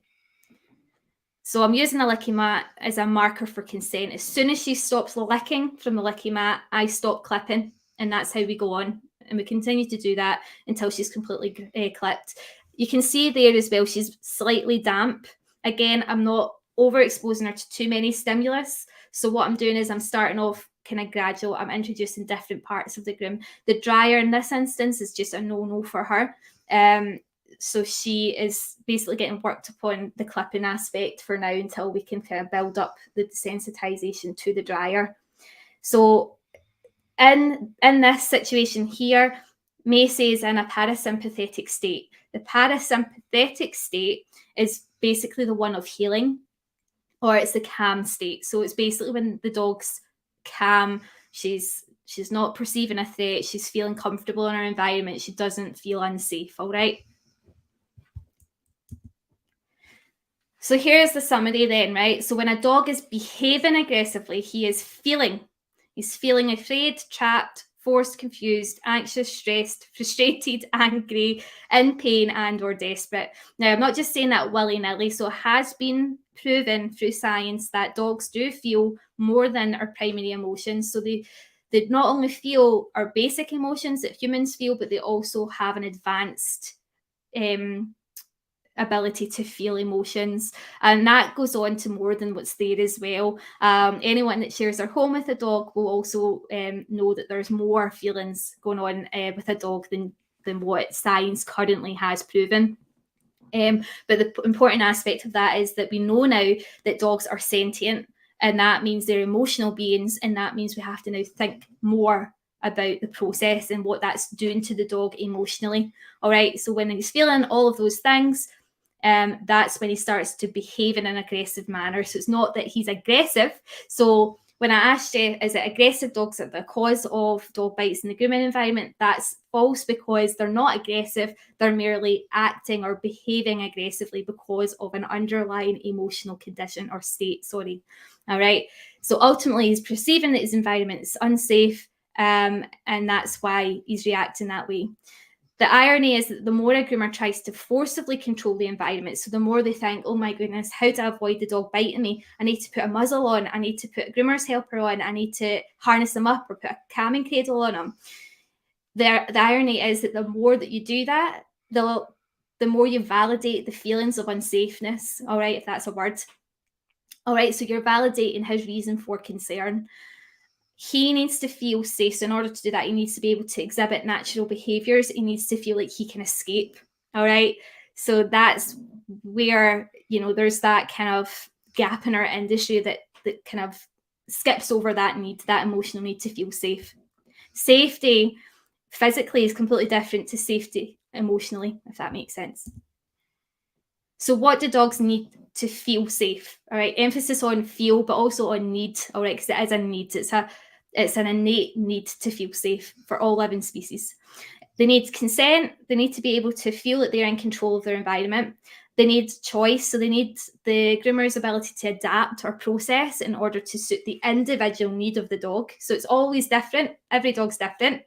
So I'm using a licky mat as a marker for consent. As soon as she stops licking from the licky mat, I stop clipping, and that's how we go on. And we continue to do that until she's completely clipped. You can see there as well, she's slightly damp. Again, I'm not overexposing her to too many stimulus. So what I'm doing is I'm starting off kind of gradual. I'm introducing different parts of the groom. The dryer in this instance is just a no-no for her. So she is basically getting worked upon the clipping aspect for now until we can kind of build up the desensitization to the dryer. So in this situation here, Macy is in a parasympathetic state. The parasympathetic state is basically the one of healing, or it's the calm state. So it's basically when the dog's calm, she's not perceiving a threat, she's feeling comfortable in her environment, she doesn't feel unsafe, all right? So here's the summary then, right? So when a dog is behaving aggressively, he's feeling afraid, trapped, forced, confused, anxious, stressed, frustrated, angry, in pain, and or desperate. Now, I'm not just saying that willy-nilly. So it has been proven through science that dogs do feel more than our primary emotions. So they not only feel our basic emotions that humans feel, but they also have an advanced ability to feel emotions, and that goes on to more than what's there as well. Anyone that shares their home with a dog will also know that there's more feelings going on with a dog than what science currently has proven. But the important aspect of that is that we know now that dogs are sentient, and that means they're emotional beings, and that means we have to now think more about the process and what that's doing to the dog emotionally. All right, so when he's feeling all of those things, that's when he starts to behave in an aggressive manner. So it's not that he's aggressive. So when I asked you, is it aggressive dogs are the cause of dog bites in the grooming environment? That's false, because they're not aggressive. They're merely acting or behaving aggressively because of an underlying emotional condition or state, sorry. All right. So ultimately, he's perceiving that his environment is unsafe, and that's why he's reacting that way. The irony is that the more a groomer tries to forcibly control the environment, so the more they think, oh my goodness, how to avoid the dog biting me? I need to put a muzzle on, I need to put a groomer's helper on, I need to harness them up or put a calming cradle on them. The irony is that the more that you do that, the more you validate the feelings of unsafeness, all right, if that's a word. All right, so you're validating his reason for concern. He needs to feel safe. So in order to do that, he needs to be able to exhibit natural behaviors. He needs to feel like he can escape. All right. So that's where, there's that kind of gap in our industry that kind of skips over that need, that emotional need to feel safe. Safety physically is completely different to safety emotionally, if that makes sense. So what do dogs need to feel safe? All right. Emphasis on feel, but also on need. All right. Because it is a need. It's an innate need to feel safe for all living species. They need consent. They need to be able to feel that they're in control of their environment. They need choice. So they need the groomer's ability to adapt or process in order to suit the individual need of the dog. So it's always different. Every dog's different.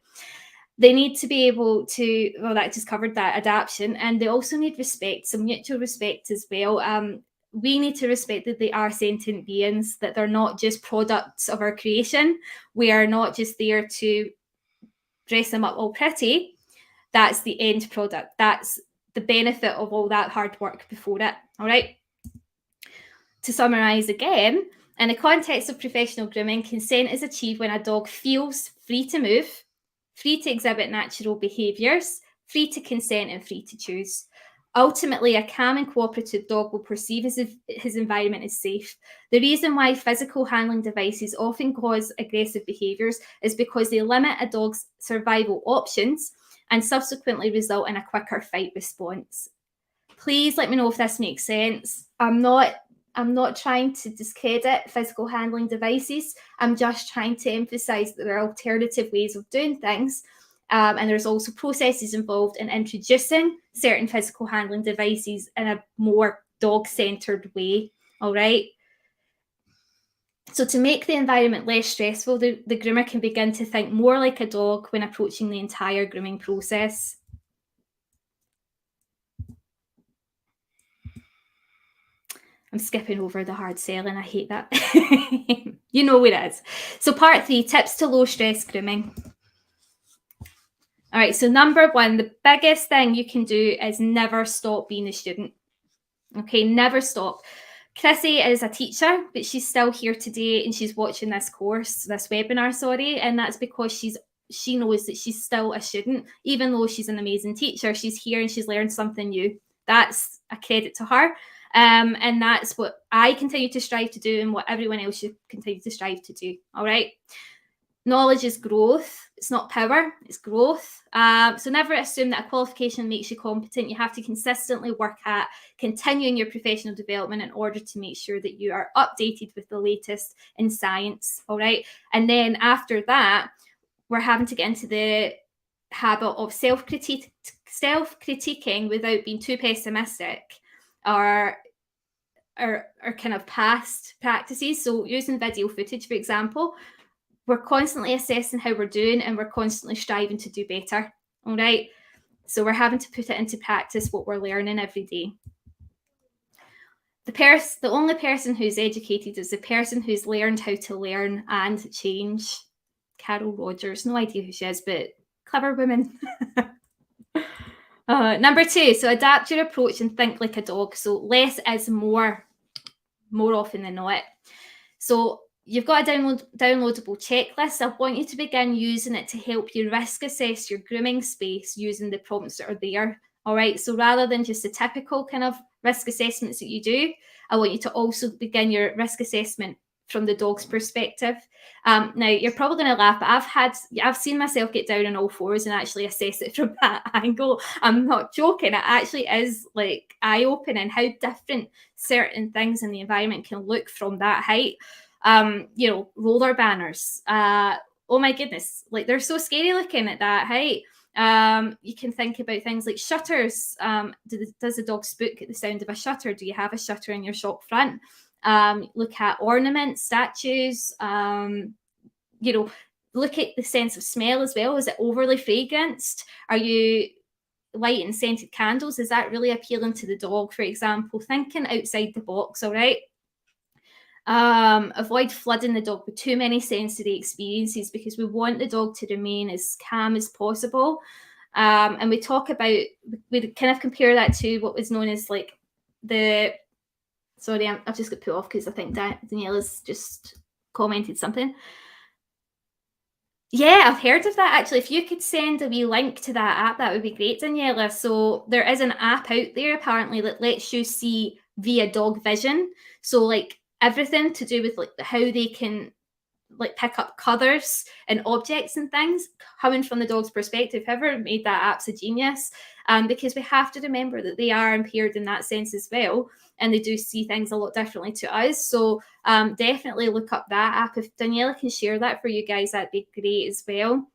They need to be able to, well, that just covered that, adaptation. And they also need respect, some mutual respect as well. We need to respect that they are sentient beings, that they're not just products of our creation. We are not just there to dress them up all pretty. That's the end product. That's the benefit of all that hard work before it. All right. To summarize again, in the context of professional grooming, consent is achieved when a dog feels free to move, free to exhibit natural behaviours, free to consent, and free to choose. Ultimately, a calm and cooperative dog will perceive his environment as safe. The reason why physical handling devices often cause aggressive behaviours is because they limit a dog's survival options and subsequently result in a quicker fight response. Please let me know if this makes sense. I'm not trying to discredit physical handling devices. I'm just trying to emphasise that there are alternative ways of doing things. And there's also processes involved in introducing certain physical handling devices in a more dog-centred way, all right? So to make the environment less stressful, the groomer can begin to think more like a dog when approaching the entire grooming process. I'm skipping over the hard selling. I hate that. You know where it is. So part 3, tips to low stress grooming. All right, so number 1, the biggest thing you can do is never stop being a student. Okay, never stop. Chrissy is a teacher, but she's still here today and she's watching this webinar, sorry, and that's because she knows that she's still a student, even though she's an amazing teacher. She's here and she's learned something new. That's a credit to her. And that's what I continue to strive to do and what everyone else should continue to strive to do. All right. Knowledge is growth. It's not power, it's growth. So never assume that a qualification makes you competent. You have to consistently work at continuing your professional development in order to make sure that you are updated with the latest in science. All right. And then after that, we're having to get into the habit of self-critiquing without being too pessimistic or kind of past practices. So using video footage, for example, we're constantly assessing how we're doing and we're constantly striving to do better. All right. So we're having to put it into practice what we're learning every day. The only person who's educated is the person who's learned how to learn and change. Carol Rogers, no idea who she is, but clever woman. Number 2, so adapt your approach and think like a dog. So less is more often than not. So you've got a downloadable checklist. I want you to begin using it to help you risk assess your grooming space using the prompts that are there. All right. So rather than just the typical kind of risk assessments that you do, I want you to also begin your risk assessment from the dog's perspective. Now you're probably going to laugh, but I've seen myself get down on all fours and actually assess it from that angle. I'm not joking. It actually is like eye-opening how different certain things in the environment can look from that height. Roller banners. Oh my goodness, like they're so scary looking at that height. You can think about things like shutters. Does the dog spook at the sound of a shutter? Do you have a shutter in your shop front? Look at ornaments, statues. Look at the sense of smell as well. Is it overly fragranced? Are you lighting scented candles? Is that really appealing to the dog, for example? Thinking outside the box, all right? Avoid flooding the dog with too many sensory experiences because we want the dog to remain as calm as possible. And we kind of compare that to what was known as like sorry, I've just got put off because I think Daniela's just commented something. Yeah, I've heard of that actually. If you could send a wee link to that app, that would be great, Daniela. So there is an app out there apparently that lets you see via dog vision. So like everything to do with like how they can like pick up colours and objects and things coming from the dog's perspective. Whoever made that app's a genius, because we have to remember that they are impaired in that sense as well, and they do see things a lot differently to us. So definitely look up that app. If Daniela can share that for you guys, that'd be great as well.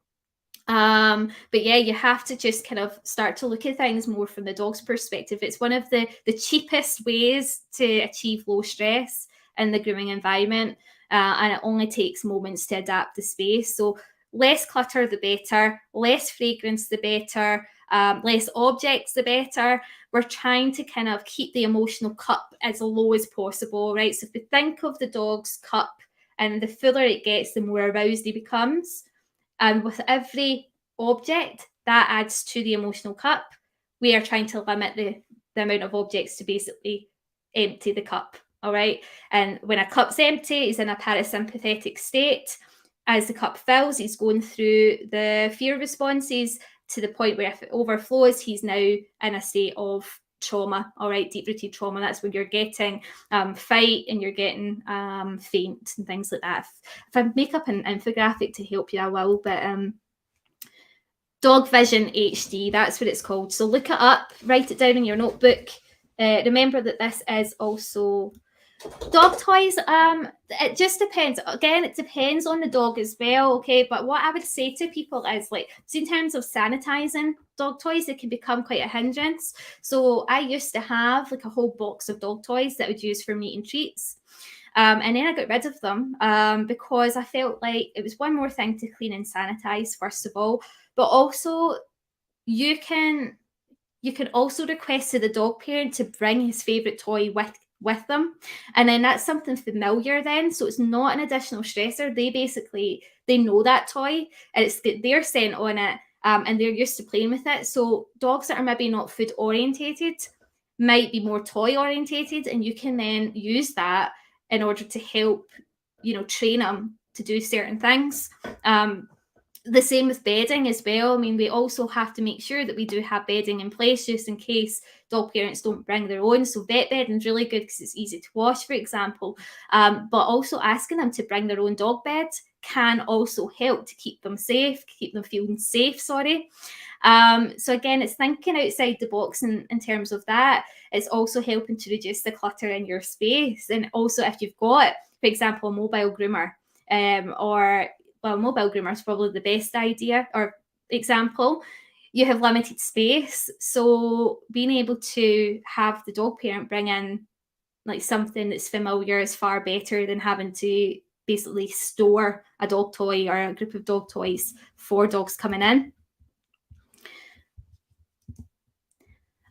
But yeah, you have to just kind of start to look at things more from the dog's perspective. It's one of the cheapest ways to achieve low stress in the grooming environment. And it only takes moments to adapt the space. So less clutter, the better. Less fragrance, the better. Less objects, the better. We're trying to kind of keep the emotional cup as low as possible, right? So if we think of the dog's cup, and the fuller it gets, the more aroused he becomes. And with every object, that adds to the emotional cup. We are trying to limit the amount of objects to basically empty the cup. All right. And when a cup's empty, he's in a parasympathetic state. As the cup fills, he's going through the fear responses to the point where if it overflows, he's now in a state of trauma. All right. Deep-rooted trauma. That's when you're getting fight and you're getting faint and things like that. If I make up an infographic to help you, I will. But Dog Vision HD, that's what it's called. So look it up, write it down in your notebook. Remember that this is also dog toys. It just depends. Again, it depends on the dog as well. Okay, but what I would say to people is like, so in terms of sanitizing dog toys, it can become quite a hindrance. So I used to have like a whole box of dog toys that I would use for meat and treats. And then I got rid of them because I felt like it was one more thing to clean and sanitize, first of all, but also you can also request to the dog parent to bring his favorite toy with them, and then that's something familiar then, so it's not an additional stressor. They know that toy and it's got their scent on it, and they're used to playing with it. So dogs that are maybe not food orientated might be more toy orientated, and you can then use that in order to help, train them to do certain things. The same with bedding as well. I mean, we also have to make sure that we do have bedding in place just in case dog parents don't bring their own. So vet bedding is really good because it's easy to wash, for example. But also asking them to bring their own dog bed can also help to keep them safe, keep them feeling safe, sorry. So again, it's thinking outside the box in terms of that. It's also helping to reduce the clutter in your space. And also if you've got, for example, a mobile groomer, mobile groomer is probably the best idea or example. You have limited space. So being able to have the dog parent bring in like something that's familiar is far better than having to basically store a dog toy or a group of dog toys for dogs coming in.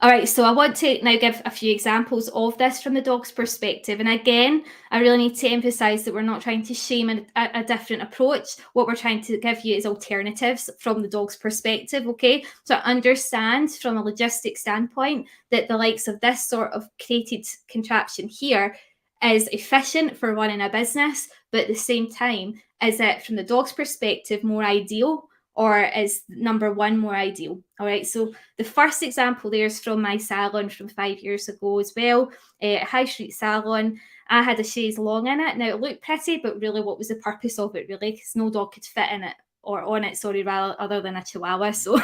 All right, so I want to now give a few examples of this from the dog's perspective. And again, I really need to emphasize that we're not trying to shame a different approach. What we're trying to give you is alternatives from the dog's perspective, okay? So understand from a logistics standpoint that the likes of this sort of created contraption here is efficient for running a business, but at the same time, is it from the dog's perspective more ideal? Or is number one more ideal? All right, so the first example there is from my salon from 5 years ago as well, High Street Salon. I had a chaise longue in it. Now, it looked pretty, but really what was the purpose of it, really? Because no dog could fit in it, or on it, sorry, rather, other than a chihuahua. So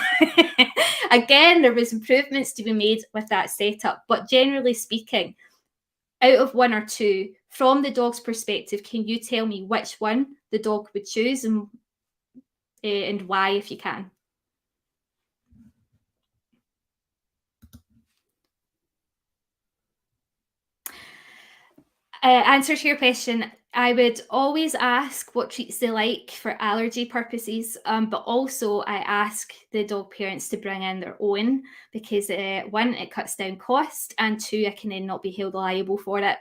again, there was improvements to be made with that setup. But generally speaking, out of one or two, from the dog's perspective, can you tell me which one the dog would choose and why, if you can? Answer to your question, I would always ask what treats they like for allergy purposes, but also I ask the dog parents to bring in their own because one, it cuts down cost, and two, I can then not be held liable for it.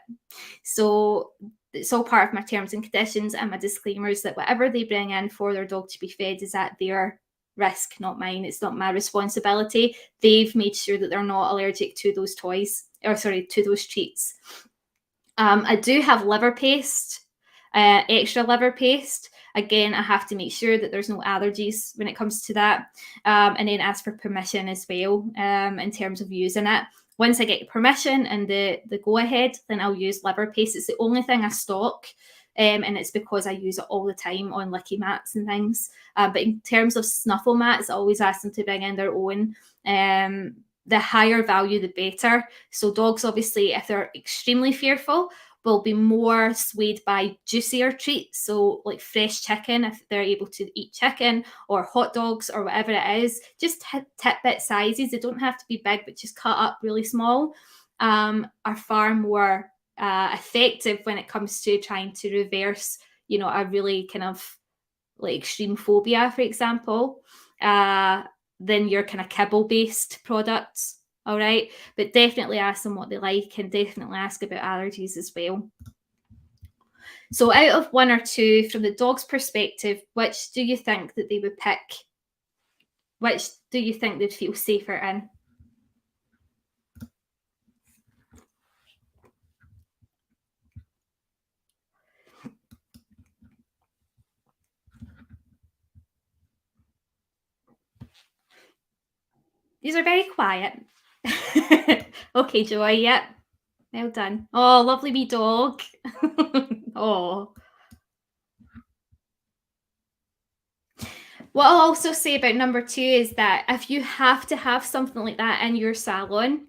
So it's all part of my terms and conditions and my disclaimers that whatever they bring in for their dog to be fed is at their risk, not mine. It's not my responsibility. They've made sure that they're not allergic to those toys, or sorry, to those treats. I do have liver paste, extra liver paste. Again, I have to make sure that there's no allergies when it comes to that, and then ask for permission as well in terms of using it. Once I get permission and the go ahead, then I'll use liver paste. It's the only thing I stock, and it's because I use it all the time on licky mats and things. But in terms of snuffle mats, I always ask them to bring in their own. The higher value, the better. So dogs, obviously, if they're extremely fearful, will be more swayed by juicier treats. So like fresh chicken, if they're able to eat chicken, or hot dogs, or whatever it is, just tidbit sizes. They don't have to be big, but just cut up really small, are far more effective when it comes to trying to reverse, a really kind of like extreme phobia, for example. Than your kind of kibble-based products, all right? But definitely ask them what they like, and definitely ask about allergies as well. So out of one or two, from the dog's perspective, which do you think that they would pick? Which do you think they'd feel safer in? These are very quiet. Okay, Joy, yep. Well done. Oh, lovely wee dog. Oh. What I'll also say about number two is that if you have to have something like that in your salon,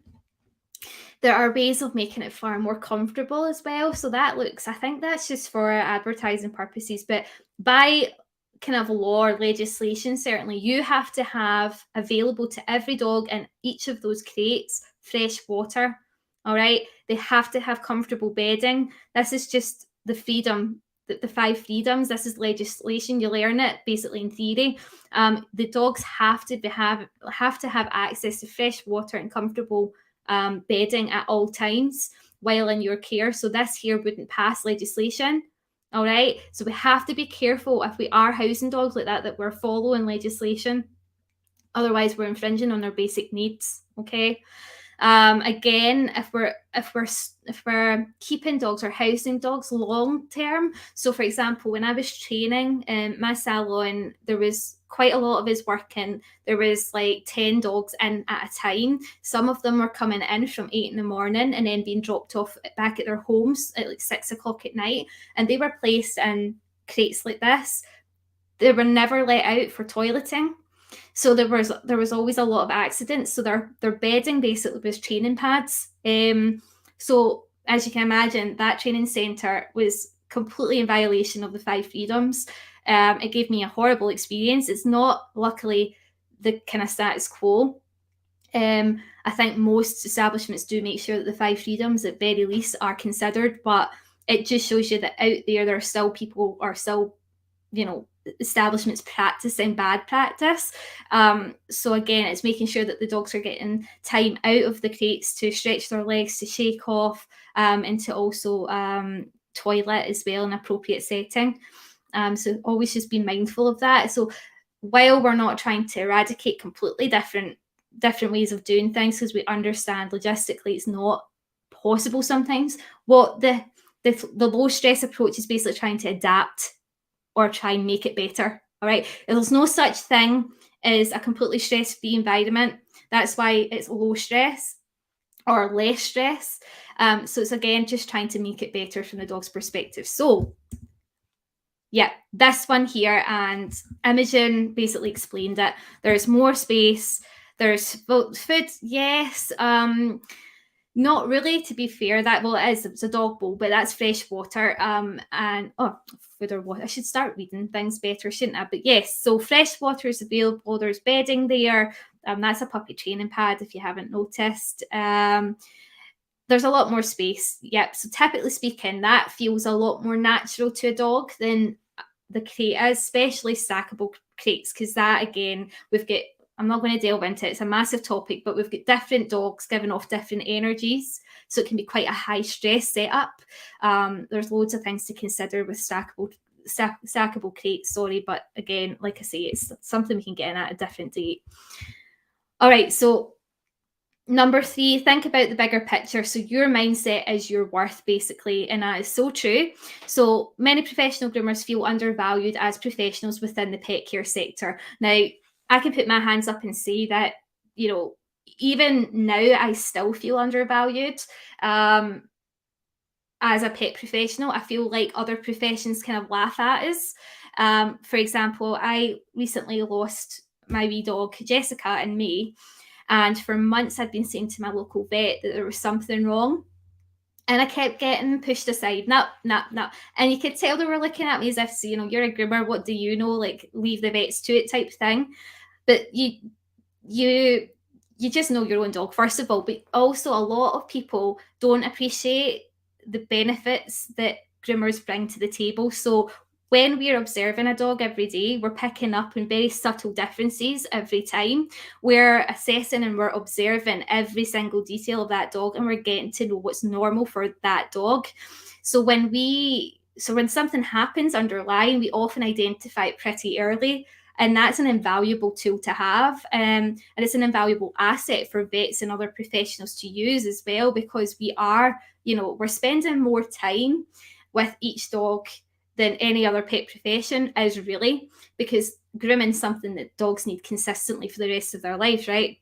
there are ways of making it far more comfortable as well. So that looks, I think that's just for advertising purposes, but by kind of law or legislation, certainly you have to have available to every dog in each of those crates fresh water. All right. They have to have comfortable bedding. This is just the freedom, the 5 freedoms. This is legislation. You learn it basically in theory. The dogs have to have access to fresh water and comfortable bedding at all times while in your care. So this here wouldn't pass legislation. All right. So we have to be careful if we are housing dogs like that we're following legislation. Otherwise, we're infringing on their basic needs. Okay. Again, if we're keeping dogs or housing dogs long term, so for example, when I was training in my salon, there was quite a lot of us working. There was like 10 dogs in at a time. Some of them were coming in from 8 in the morning and then being dropped off back at their homes at like 6 o'clock at night, and they were placed in crates like this. They were never let out for toileting. So there was always a lot of accidents. So their bedding basically was training pads. So as you can imagine, that training centre was completely in violation of the 5 freedoms. It gave me a horrible experience. It's not, luckily, the kind of status quo. I think most establishments do make sure that the 5 freedoms at very least are considered, but it just shows you that out there are still people, are still, establishments practicing bad practice. So again, it's making sure that the dogs are getting time out of the crates to stretch their legs, to shake off, and to also toilet as well in appropriate setting. So always just be mindful of that. So while we're not trying to eradicate completely different ways of doing things, because we understand logistically it's not possible sometimes, what the low stress approach is basically trying to adapt or try and make it better. All right. There's no such thing as a completely stress-free environment. That's why it's low stress or less stress. So it's again just trying to make it better from the dog's perspective. So yeah, this one here, and Imogen basically explained it. There's more space. There's food, yes. Not really, to be fair. It's a dog bowl, but that's fresh water. And food or water. I should start reading things better, shouldn't I? But yes, so fresh water is available. There's bedding there. That's a puppy training pad, if you haven't noticed. There's a lot more space. Yep. So typically speaking, that feels a lot more natural to a dog than the crate is, especially stackable crates, because that, again, I'm not going to delve into it. It's a massive topic, but we've got different dogs giving off different energies. So it can be quite a high stress setup. There's loads of things to consider with stackable crates, but again, like I say, it's something we can get in at a different date. All right, so number 3, think about the bigger picture. So your mindset is your worth, basically, and that is so true. So many professional groomers feel undervalued as professionals within the pet care sector. Now, I can put my hands up and say that, even now I still feel undervalued. As a pet professional, I feel like other professions kind of laugh at us. For example, I recently lost my wee dog, Jessica, in May. And for months, I'd been saying to my local vet that there was something wrong. And I kept getting pushed aside. No. And you could tell they were looking at me as if, you're a groomer, what do you know? Like, leave the vets to it type thing. But you just know your own dog, first of all. But also, a lot of people don't appreciate the benefits that groomers bring to the table. So when we're observing a dog every day, we're picking up on very subtle differences every time. We're assessing and we're observing every single detail of that dog, and we're getting to know what's normal for that dog. So when something happens underlying, we often identify it pretty early. And that's an invaluable tool to have. And it's an invaluable asset for vets and other professionals to use as well, because we're spending more time with each dog than any other pet profession is, really, because grooming is something that dogs need consistently for the rest of their lives, right?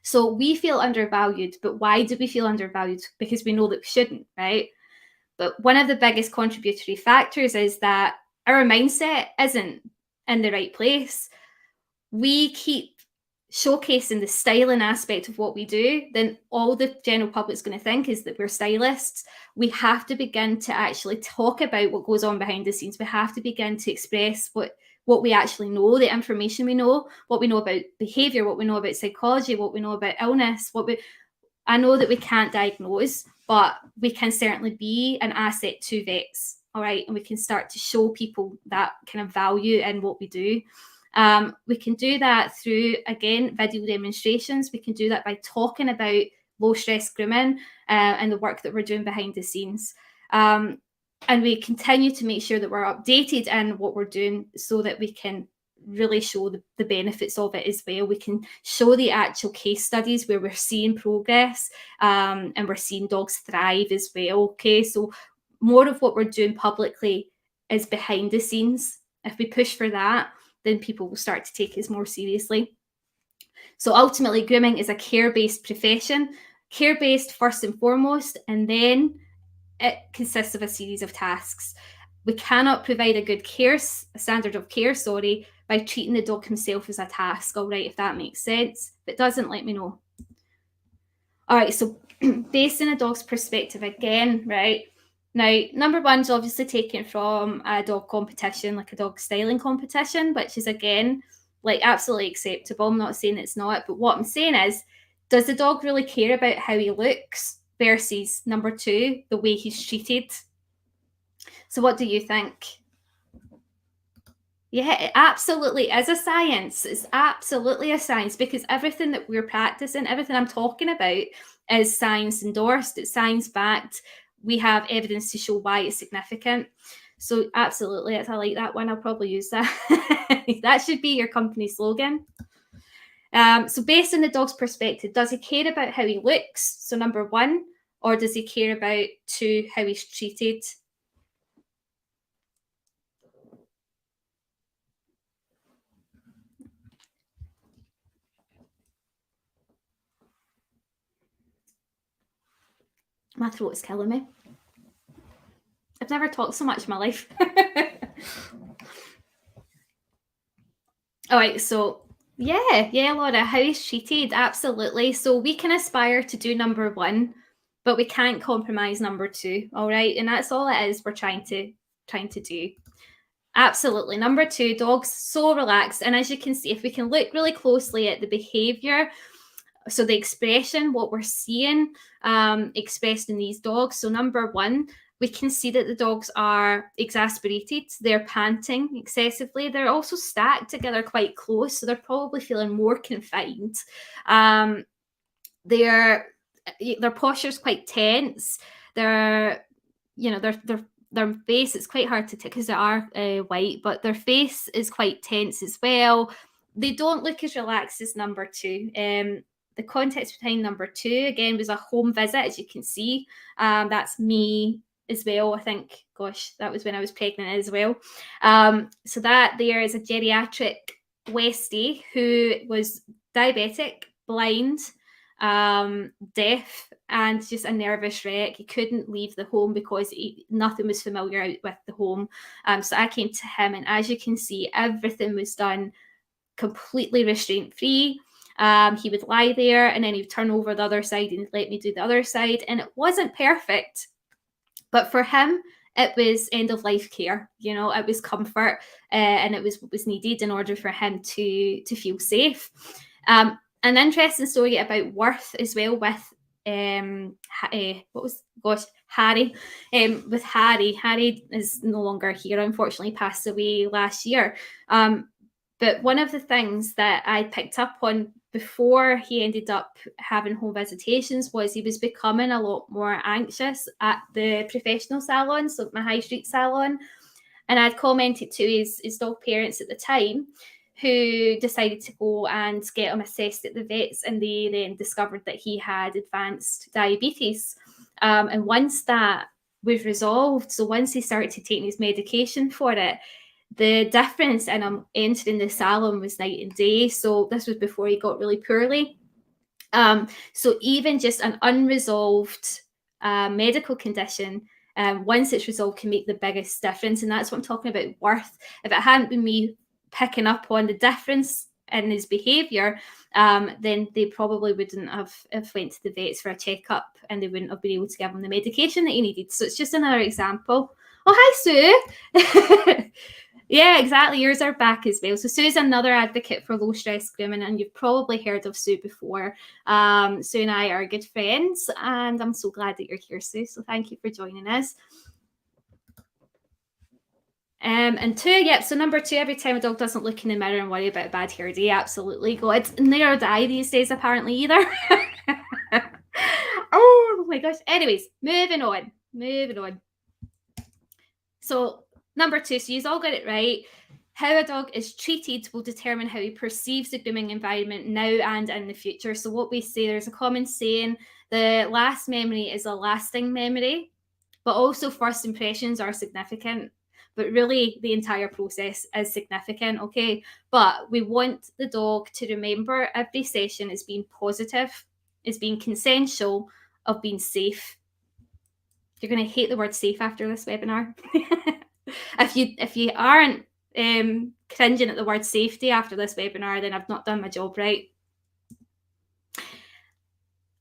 So we feel undervalued, but why do we feel undervalued? Because we know that we shouldn't, right? But one of the biggest contributory factors is that our mindset isn't in the right place. We keep showcasing the styling aspect of what we do, then all the general public's going to think is that we're stylists. We have to begin to actually talk about what goes on behind the scenes. We have to begin to express what we actually know, the information we know, what we know about behavior, what we know about psychology, what we know about illness. I know that we can't diagnose, but we can certainly be an asset to vets. All right. And we can start to show people that kind of value in what we do. We can do that through, again, video demonstrations. We can do that by talking about low stress grooming and the work that we're doing behind the scenes. And we continue to make sure that we're updated in what we're doing so that we can really show the benefits of it as well. We can show the actual case studies where we're seeing progress, and we're seeing dogs thrive as well. Okay, so more of what we're doing publicly is behind the scenes. If we push for that, then people will start to take us more seriously. So ultimately, grooming is a care-based profession, care-based first and foremost, and then it consists of a series of tasks. We cannot provide a standard of care, by treating the dog himself as a task, all right, if that makes sense. If it doesn't, let me know. All right, so based on a dog's perspective again, right? Now, number one is obviously taken from a dog competition, like a dog styling competition, which is, again, like absolutely acceptable. I'm not saying it's not, but what I'm saying is, does the dog really care about how he looks versus number two, the way he's treated? So what do you think? Yeah, it absolutely is a science. It's absolutely a science, because everything that we're practicing, everything I'm talking about is science endorsed. It's science backed. We have evidence to show why it's significant. So absolutely, I like that one. I'll probably use that. That should be your company slogan. So based on the dog's perspective, does he care about how he looks? So number one, or does he care about two, how he's treated? My throat is killing me. I've never talked so much in my life. All right, so yeah, Laura, how he's treated, absolutely. So we can aspire to do number one, but we can't compromise number two. All right, and that's all it is. We're trying to do. Absolutely. Number two, dogs so relaxed, and as you can see, if we can look really closely at the behavior, so the expression, what we're seeing expressed in these dogs. So number one, we can see that the dogs are exasperated. They're panting excessively. They're also stacked together quite close, so they're probably feeling more confined. Their posture's quite tense. Their face, it's quite hard to take because they are white, but their face is quite tense as well. They don't look as relaxed as number two. The context behind number two, again, was a home visit, as you can see. That's me as well, I think. Gosh, that was when I was pregnant as well. So that there is a geriatric Westie who was diabetic, blind, deaf, and just a nervous wreck. He couldn't leave the home because nothing was familiar with the home. So I came to him, and as you can see, everything was done completely restraint-free. He would lie there, and then he'd turn over the other side and let me do the other side. And it wasn't perfect, but for him, it was end-of-life care. It was comfort, and it was what was needed in order for him to feel safe. An interesting story about Worth as well with Harry. With Harry is no longer here, unfortunately, passed away last year. But one of the things that I picked up on before he ended up having home visitations was he was becoming a lot more anxious at the professional salon, so my high street salon. And I'd commented to his dog parents at the time, who decided to go and get him assessed at the vets, and they then discovered that he had advanced diabetes. And once that was resolved, so once he started taking his medication for it, the difference in him entering the salon was night and day. So this was before he got really poorly. So even just an unresolved medical condition, once it's resolved, can make the biggest difference. And that's what I'm talking about, Worth. If it hadn't been me picking up on the difference in his behaviour, then they probably wouldn't have went to the vets for a checkup, and they wouldn't have been able to give him the medication that he needed. So it's just another example. Oh, hi, Sue. Yeah, exactly. Yours are back as well. So Sue's another advocate for low stress grooming, and you've probably heard of Sue before. Sue and I are good friends, and I'm so glad that you're here, Sue. So thank you for joining us. And two, yep. So number two, every time a dog doesn't look in the mirror and worry about a bad hair day, absolutely. God, neither do I these days, apparently, either. Oh my gosh. Anyways, moving on. So number two, so you've all got it right. How a dog is treated will determine how he perceives the grooming environment now and in the future. So what we say, there's a common saying, the last memory is a lasting memory, but also first impressions are significant. But really, the entire process is significant, okay? But we want the dog to remember every session as being positive, as being consensual, of being safe. You're going to hate the word safe after this webinar. If you aren't cringing at the word safety after this webinar, then I've not done my job right.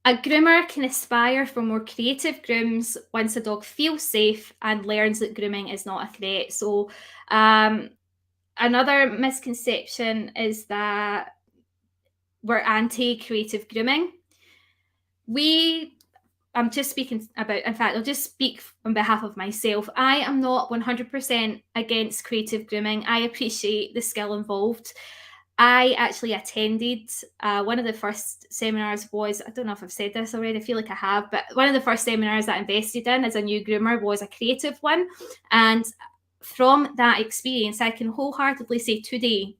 A groomer can aspire for more creative grooms once a dog feels safe and learns that grooming is not a threat. So another misconception is that we're anti-creative grooming. I'm just speaking about, in fact, I'll just speak on behalf of myself. I am not 100% against creative grooming. I appreciate the skill involved. I actually attended one of the first seminars was, I don't know if I've said this already, I feel like I have, but one of the first seminars that I invested in as a new groomer was a creative one. And from that experience, I can wholeheartedly say today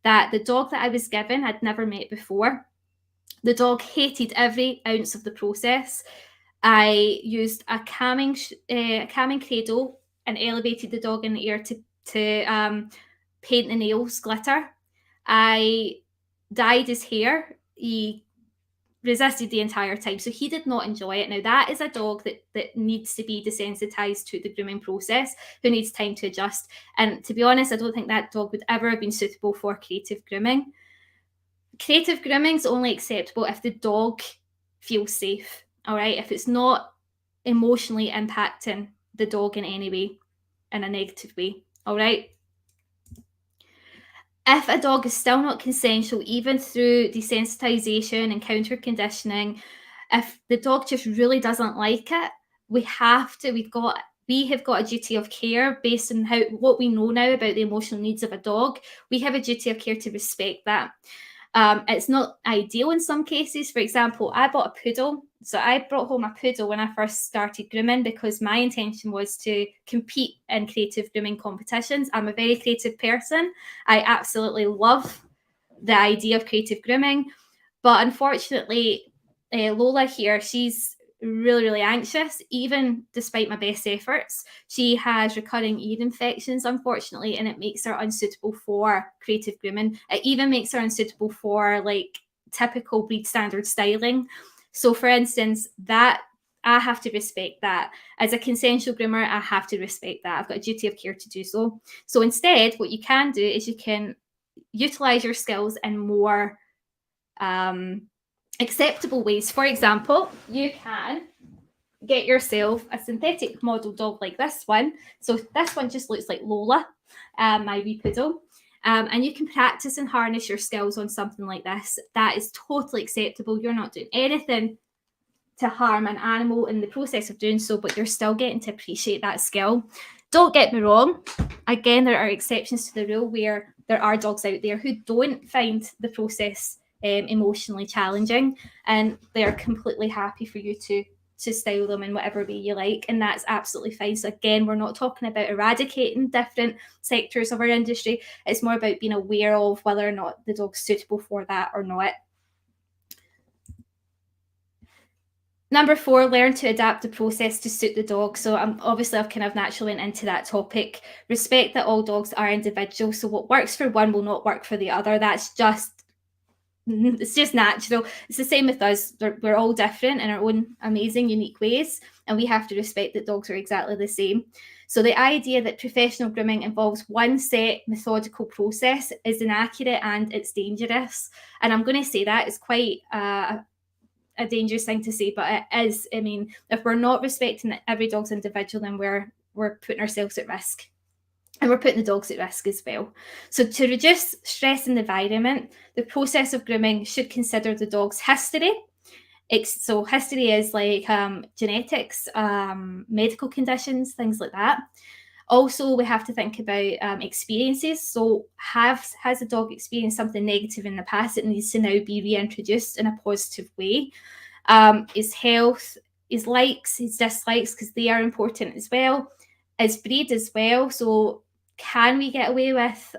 that the dog that I was given I'd never met before. The dog hated every ounce of the process. I used a calming cradle and elevated the dog in the air to paint the nails glitter. I dyed his hair. He resisted the entire time, so he did not enjoy it. Now, that is a dog that needs to be desensitized to the grooming process, who needs time to adjust. And to be honest, I don't think that dog would ever have been suitable for creative grooming. Creative grooming is only acceptable if the dog feels safe, all right? If it's not emotionally impacting the dog in any way, in a negative way, all right? If a dog is still not consensual, even through desensitization and counter conditioning, if the dog just really doesn't like it, we have got a duty of care based on what we know now about the emotional needs of a dog. We have a duty of care to respect that. It's not ideal in some cases. For example, I bought a poodle. So I brought home a poodle when I first started grooming because my intention was to compete in creative grooming competitions. I'm a very creative person. I absolutely love the idea of creative grooming. But unfortunately, Lola here, she's really, really anxious, even despite my best efforts. She has recurring ear infections, unfortunately, and it makes her unsuitable for creative grooming. It even makes her unsuitable for like typical breed standard styling. So, for instance, that I have to respect that. As a consensual groomer, I have to respect that. I've got a duty of care to do so. So instead, what you can do is you can utilize your skills in more acceptable ways. For example, you can get yourself a synthetic model dog like this one. So this one just looks like Lola, my wee poodle. And you can practice and harness your skills on something like this. That is totally acceptable. You're not doing anything to harm an animal in the process of doing so, but you're still getting to appreciate that skill. Don't get me wrong. Again, there are exceptions to the rule where there are dogs out there who don't find the process emotionally challenging, and they're completely happy for you to style them in whatever way you like, and that's absolutely fine. So again, we're not talking about eradicating different sectors of our industry. It's more about being aware of whether or not the dog's suitable for that or not. Number 4, learn to adapt the process to suit the dog. So obviously I've kind of naturally went into that topic. Respect that all dogs are individual. So what works for one will not work for the other. It's just natural. It's the same with us. We're all different in our own amazing, unique ways, and we have to respect that dogs are exactly the same. So the idea that professional grooming involves one set methodical process is inaccurate and it's dangerous. And I'm going to say that is quite a dangerous thing to say, but it is. I mean, if we're not respecting every dog's individual, then we're putting ourselves at risk. And we're putting the dogs at risk as well. So to reduce stress in the environment, the process of grooming should consider the dog's history. So history is like genetics, medical conditions, things like that. Also, we have to think about experiences. So has the dog experienced something negative in the past that needs to now be reintroduced in a positive way? His health, his likes, his dislikes, because they are important as well. His breed as well. So can we get away with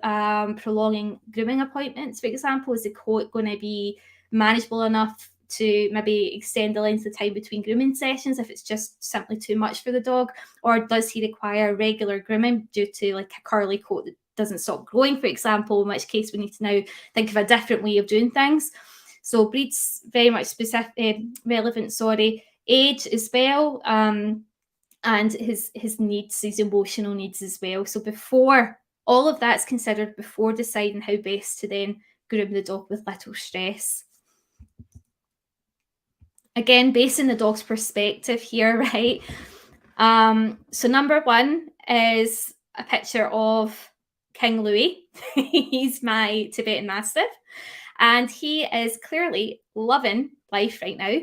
prolonging grooming appointments, for example? Is the coat going to be manageable enough to maybe extend the length of time between grooming sessions if it's just simply too much for the dog? Or does he require regular grooming due to like a curly coat that doesn't stop growing, for example, in which case we need to now think of a different way of doing things. So breed's very much relevant, age as well, and his needs, his emotional needs as well. So before all of that's considered, before deciding how best to then groom the dog with little stress. Again, based on the dog's perspective here, right? So number one is a picture of King Louis. He's my Tibetan Mastiff, and he is clearly loving life right now.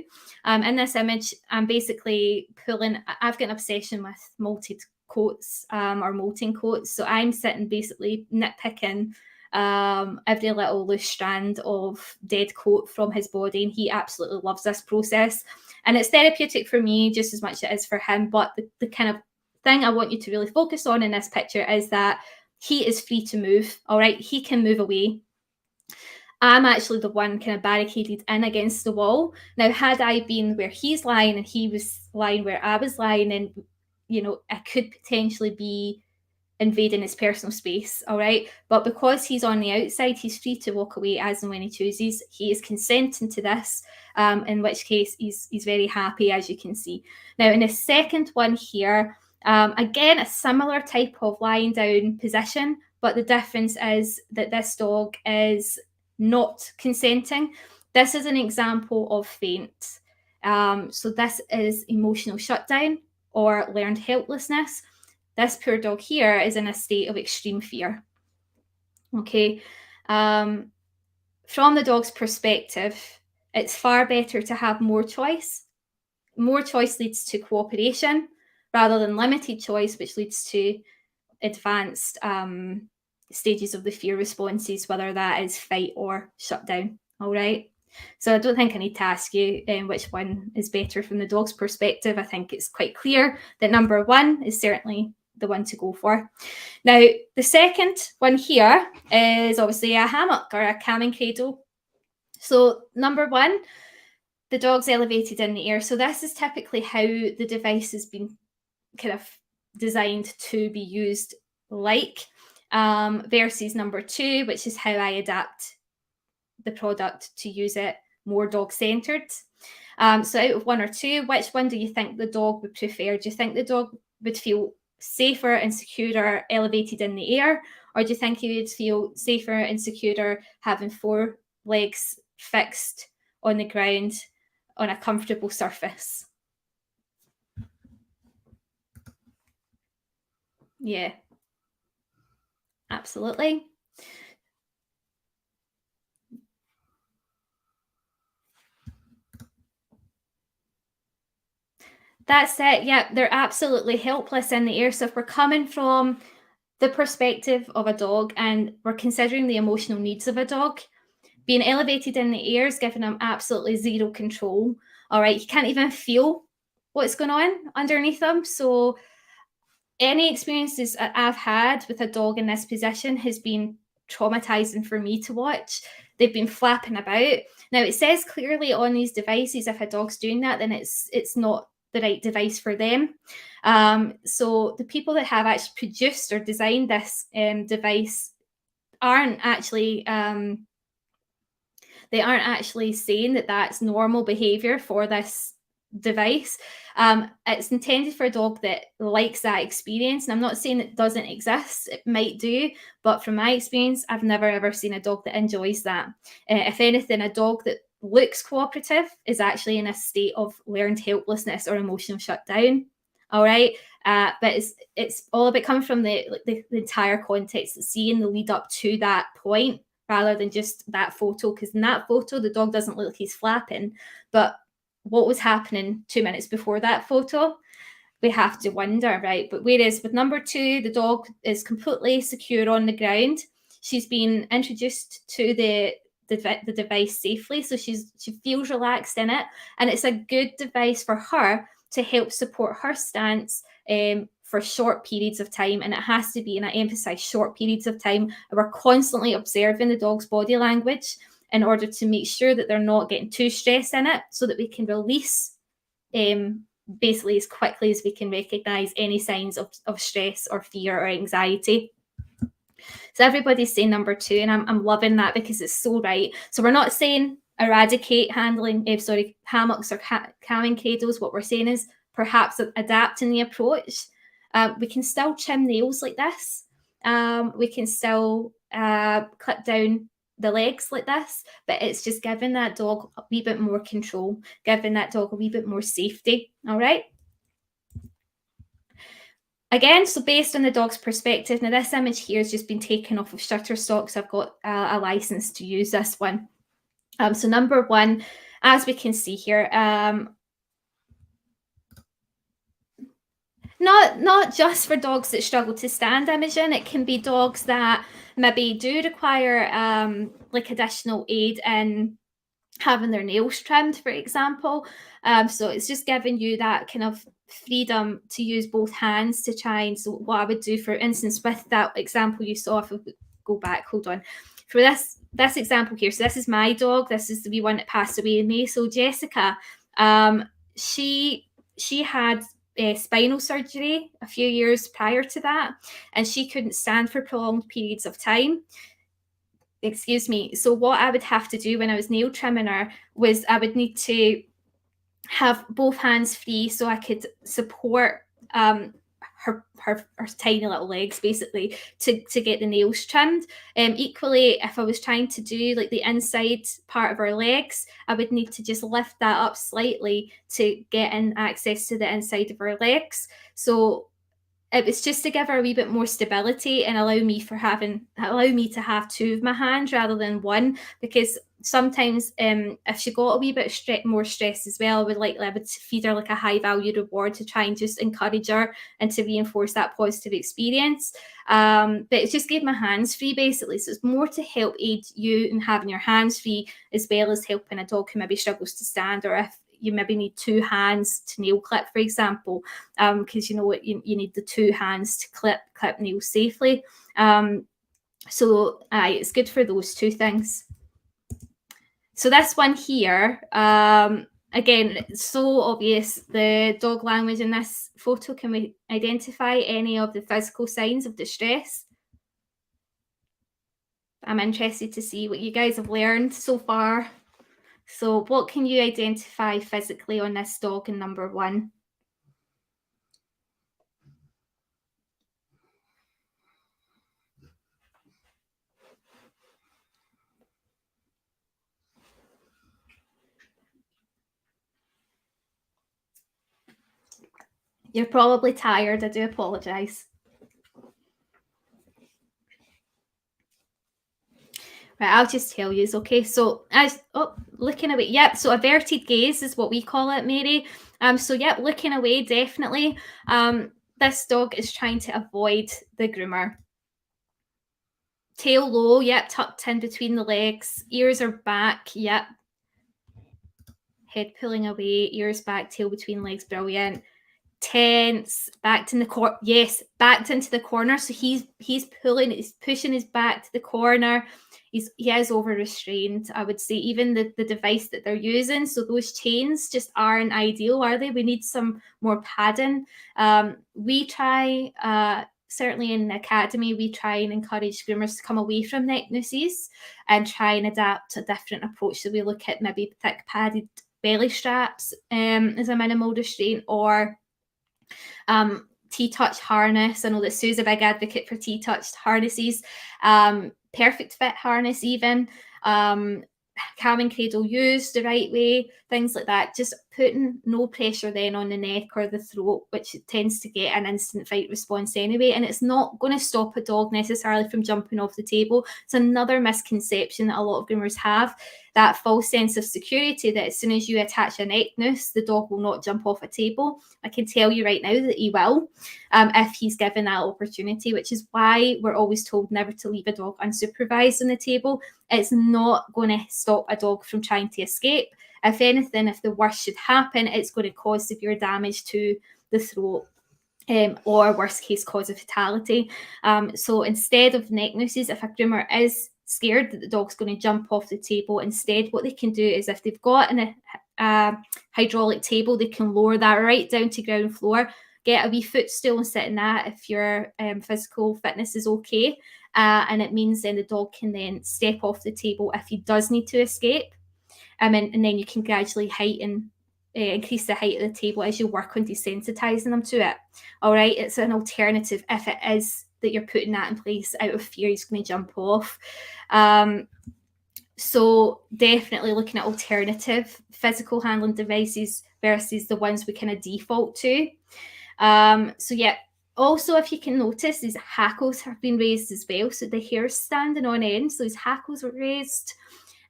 In this image, I'm basically I've got an obsession with molted coats or molting coats. So I'm sitting basically nitpicking every little loose strand of dead coat from his body, and he absolutely loves this process. And it's therapeutic for me just as much as it is for him. But the kind of thing I want you to really focus on in this picture is that he is free to move. All right, he can move away. I'm actually the one kind of barricaded in against the wall. Now, had I been where he's lying and he was lying where I was lying, and I could potentially be invading his personal space. All right, but because he's on the outside, he's free to walk away as and when he chooses. He is consenting to this, in which case he's very happy, as you can see. Now, in the second one here, again, a similar type of lying down position, but the difference is that this dog is not consenting. This is an example of faint. So this is emotional shutdown or learned helplessness. This poor dog here is in a state of extreme fear. Okay. From the dog's perspective, it's far better to have more choice. More choice leads to cooperation rather than limited choice, which leads to advanced stages of the fear responses, whether that is fight or shutdown. All right. So I don't think I need to ask you which one is better from the dog's perspective. I think it's quite clear that number one is certainly the one to go for. Now, the second one here is obviously a hammock or a calming cradle. So number one, the dog's elevated in the air. So this is typically how the device has been kind of designed to be used versus number two, which is how I adapt the product to use it more dog-centered. So out of one or two, which one do you think the dog would prefer? Do you think the dog would feel safer and secure elevated in the air, or do you think he would feel safer and secure having four legs fixed on the ground on a comfortable surface? Yeah, absolutely. That's it. Yeah, they're absolutely helpless in the air. So if we're coming from the perspective of a dog and we're considering the emotional needs of a dog, being elevated in the air is giving them absolutely zero control. All right, you can't even feel what's going on underneath them. So any experiences I've had with a dog in this position has been traumatizing for me to watch. They've been flapping about. Now, it says clearly on these devices, if a dog's doing that, then it's not the right device for them. So the people that have actually produced or designed this device aren't actually saying that that's normal behavior for this device. It's intended for a dog that likes that experience, and I'm not saying it doesn't exist. It might do, but from my experience, I've never ever seen a dog that enjoys that. If anything, a dog that looks cooperative is actually in a state of learned helplessness or emotional shutdown. All right, but it's all about coming from the entire context, seeing the lead up to that point rather than just that photo, because in that photo the dog doesn't look like he's flapping, but what was happening 2 minutes before that photo, we have to wonder, right? But whereas with number two, the dog is completely secure on the ground. She's been introduced to the device safely, so she feels relaxed in it, and it's a good device for her to help support her stance for short periods of time, and it has to be, and I emphasize short periods of time. We're constantly observing the dog's body language in order to make sure that they're not getting too stressed in it, so that we can release basically as quickly as we can recognize any signs of stress or fear or anxiety. So everybody's saying number 2, and I'm loving that because it's so right. So we're not saying eradicate hammocks or calming cradles. What we're saying is perhaps adapting the approach. We can still trim nails like this. We can still clip down the legs like this, but it's just giving that dog a wee bit more control, giving that dog a wee bit more safety. All right. Again, so based on the dog's perspective, now this image here has just been taken off of Shutterstock, so I've got a license to use this one. So number 1, as we can see here, not just for dogs that struggle to stand, Imogen. It can be dogs that maybe do require like additional aid in having their nails trimmed, for example. So it's just giving you that kind of freedom to use both hands to try. And so what I would do, for instance, with that example you saw, if we go back, hold on, for this example here, so this is my dog, this is the wee one that passed away in May. So Jessica, she had spinal surgery a few years prior to that, and she couldn't stand for prolonged periods of time. Excuse me. So what I would have to do when I was nail trimming her was I would need to have both hands free so I could support her tiny little legs, basically, to get the nails trimmed. Equally, if I was trying to do like the inside part of her legs, I would need to just lift that up slightly to get in access to the inside of her legs. So it was just to give her a wee bit more stability and allow me to have 2 of my hands rather than 1, because sometimes if she got a wee bit more stressed as well, I would feed her like a high value reward to try and just encourage her and to reinforce that positive experience. But it just gave my hands free, basically. So it's more to help aid you in having your hands free, as well as helping a dog who maybe struggles to stand, or if you maybe need 2 hands to nail clip, for example, because you know what, you need the 2 hands to clip nails safely. So it's good for those 2 things. So this one here, again, it's so obvious, the dog language in this photo. Can we identify any of the physical signs of distress? I'm interested to see what you guys have learned so far. So what can you identify physically on this dog in number 1? You're probably tired. I do apologise. Right, I'll just tell you, okay? So, looking away. Yep, so averted gaze is what we call it, Mary. So, yep, looking away, definitely. This dog is trying to avoid the groomer. Tail low, yep, tucked in between the legs. Ears are back, yep. Head pulling away, ears back, tail between legs, brilliant. Tense, backed in the corner. Yes, backed into the corner. So he's pushing his back to the corner. He is over restrained, I would say. Even the device that they're using, so those chains just aren't ideal, are they? We need some more padding. We try, certainly in the academy, we try and encourage groomers to come away from neck nooses and try and adapt a different approach. So we look at maybe thick padded belly straps as a minimal restraint, or T-touch harness. I know that Sue's a big advocate for T-touched harnesses. Perfect fit harness even. Calming cradle used the right way, things like that. Just putting no pressure then on the neck or the throat, which tends to get an instant fight response anyway. And it's not going to stop a dog necessarily from jumping off the table. It's another misconception that a lot of groomers have, that false sense of security that as soon as you attach a neck noose, the dog will not jump off a table. I can tell you right now that he will, if he's given that opportunity, which is why we're always told never to leave a dog unsupervised on the table. It's not going to stop a dog from trying to escape. If anything, if the worst should happen, it's going to cause severe damage to the throat. or worst case cause of fatality. So instead of neck nooses, if a groomer is scared that the dog's going to jump off the table, instead what they can do is, if they've got a hydraulic table, they can lower that right down to ground floor, get a wee footstool and sit in that if your physical fitness is okay. And it means then the dog can then step off the table if he does need to escape. And then you can gradually increase the height of the table as you work on desensitizing them to it. All right, it's an alternative if it is that you're putting that in place out of fear he's going to jump off. So definitely looking at alternative physical handling devices versus the ones we kind of default to. So yeah, also if you can notice, these hackles have been raised as well. So the hair's standing on end, so his hackles are raised.